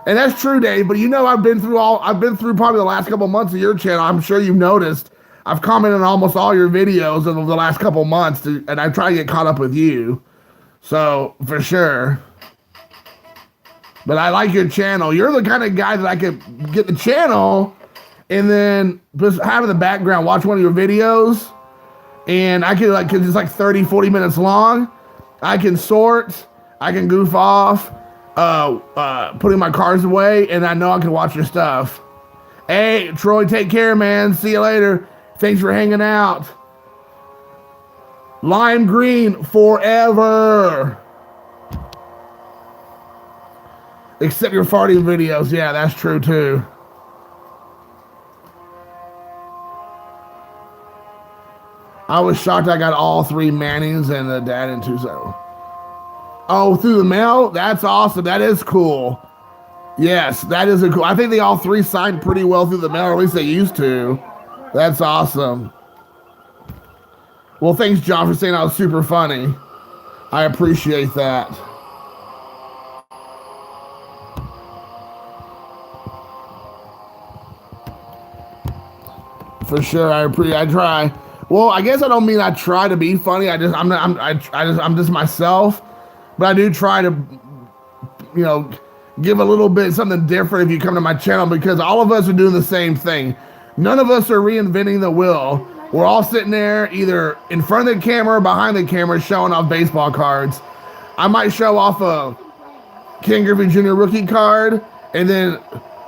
And that's true, Dave. But you know, I've been through probably the last couple months of your channel. I'm sure you've noticed. I've commented on almost all your videos over the last couple months, and I try to get caught up with you. So for sure. But I like your channel. You're the kind of guy that I could get the channel and then just have in the background, watch one of your videos. And I can like, cause it's like 30, 40 minutes long. I can sort, I can goof off, putting my cards away, and I know I can watch your stuff. Hey, Troy, take care, man. See you later. Thanks for hanging out. Lime green forever. Except your farting videos. Yeah, that's true too. I was shocked I got all 3 Mannings and the dad in 2-0. Oh, through the mail? That's awesome. That is cool. Yes, that is cool. I think they all 3 signed pretty well through the mail, or at least they used to. That's awesome. Well, thanks, John, for saying I was super funny. I appreciate that. For sure, I try. Well, I guess I don't mean I try to be funny. I'm just myself. But I do try to, you know, give a little bit something different if you come to my channel, because all of us are doing the same thing. None of us are reinventing the wheel. We're all sitting there either in front of the camera or behind the camera showing off baseball cards. I might show off a Ken Griffey Jr. rookie card, and then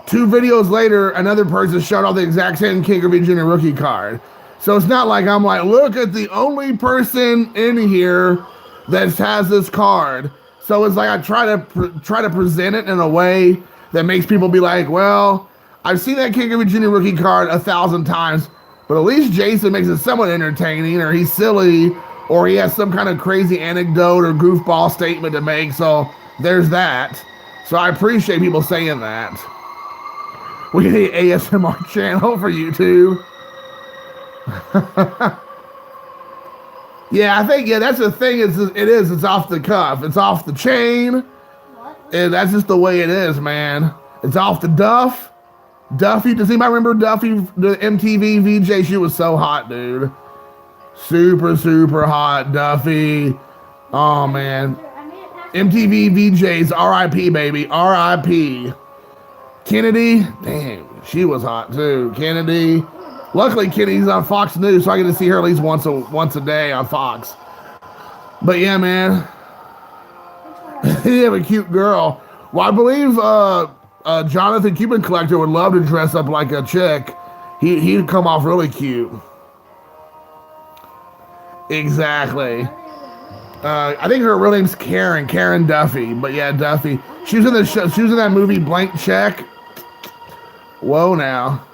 2 videos later, another person showed off the exact same Ken Griffey Jr. rookie card. So it's not like I'm like, look at the only person in here that has this card. So it's like I try to present it in a way that makes people be like, well, I've seen that Ken Griffey Jr. rookie card 1,000 times, but at least Jason makes it somewhat entertaining, or he's silly, or he has some kind of crazy anecdote or goofball statement to make. So there's that. So I appreciate people saying that. We need an ASMR channel for YouTube. Yeah, I think, that's the thing, it's off the cuff. It's off the chain. What? And that's just the way it is, man. It's off the duff. Duffy, does anybody remember Duffy, the MTV VJ? She was so hot, dude. Super, super hot, Duffy. Oh, man. MTV VJs, RIP, baby. RIP. Kennedy, damn, she was hot, too. Kennedy. Luckily, Kitty's on Fox News, so I get to see her at least once a day on Fox. But yeah, man, you have a cute girl. Well, I believe Jonathan Cuban Collector would love to dress up like a chick. He'd come off really cute. Exactly. I think her real name's Karen Duffy. But yeah, Duffy. She was in the show, she was in that movie Blank Check. Whoa, now.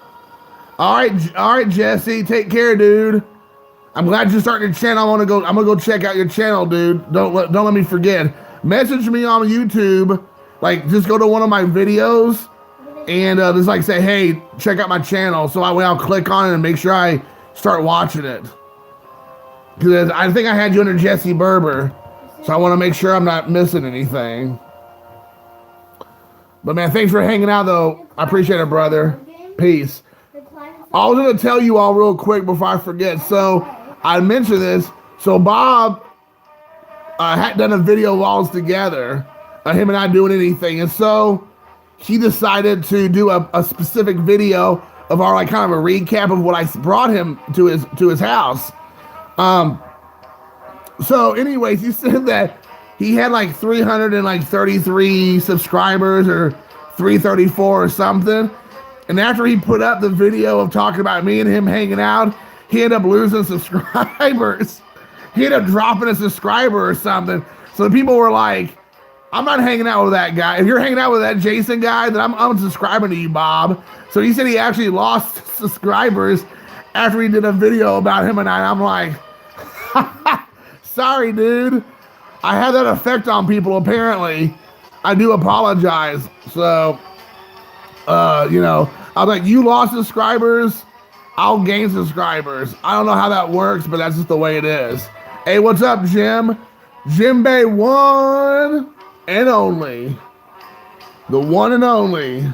All right, Jesse. Take care, dude. I'm glad you're starting your channel. I'm gonna go check out your channel, dude. Don't let me forget. Message me on YouTube. Like, just go to one of my videos and just like say, hey, check out my channel. So I'll click on it and make sure I start watching it. Because I think I had you under Jesse Berber. So I want to make sure I'm not missing anything. But man, thanks for hanging out though. I appreciate it, brother. Peace. I was going to tell you all real quick before I forget. So I mentioned this. So Bob had done a video of all us together, him and I doing anything. And so he decided to do a specific video of our like kind of a recap of what I brought him to his house. So anyways, he said that he had like 333 subscribers or 334 or something. And after he put up the video of talking about me and him hanging out, he ended up losing subscribers. He ended up dropping a subscriber or something. So people were like, I'm not hanging out with that guy. If you're hanging out with that Jason guy, then I'm unsubscribing to you, Bob. So he said he actually lost subscribers after he did a video about him and I. I'm like, sorry, dude. I had that effect on people, apparently. I do apologize. So, you know, I'm like, you lost subscribers, I'll gain subscribers. I don't know how that works, but that's just the way it is. Hey, what's up, Jim? Jim Bay, one and only. The one and only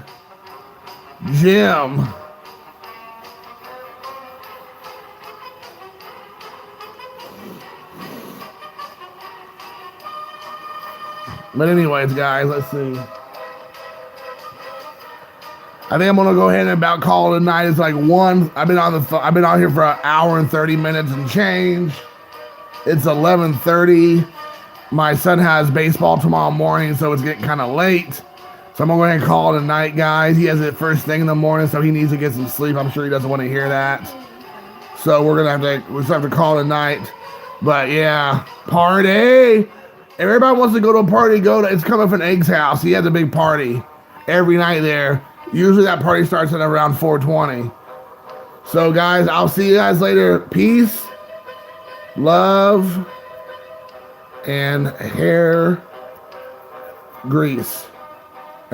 Jim. But anyways, guys, let's see. I think I'm gonna go ahead and about call it a night. It's like 1. I've been on here for an hour and 30 minutes and change. It's 11:30. My son has baseball tomorrow morning, so it's getting kind of late. So I'm gonna go ahead and call it a night, guys. He has it first thing in the morning, so he needs to get some sleep. I'm sure he doesn't want to hear that. So we'll just have to call it a night. But yeah, party. If everybody wants to go to a party, it's coming from Egg's house. He has a big party every night there. Usually that party starts at around 4:20. So guys, I'll see you guys later. Peace, love, and hair grease.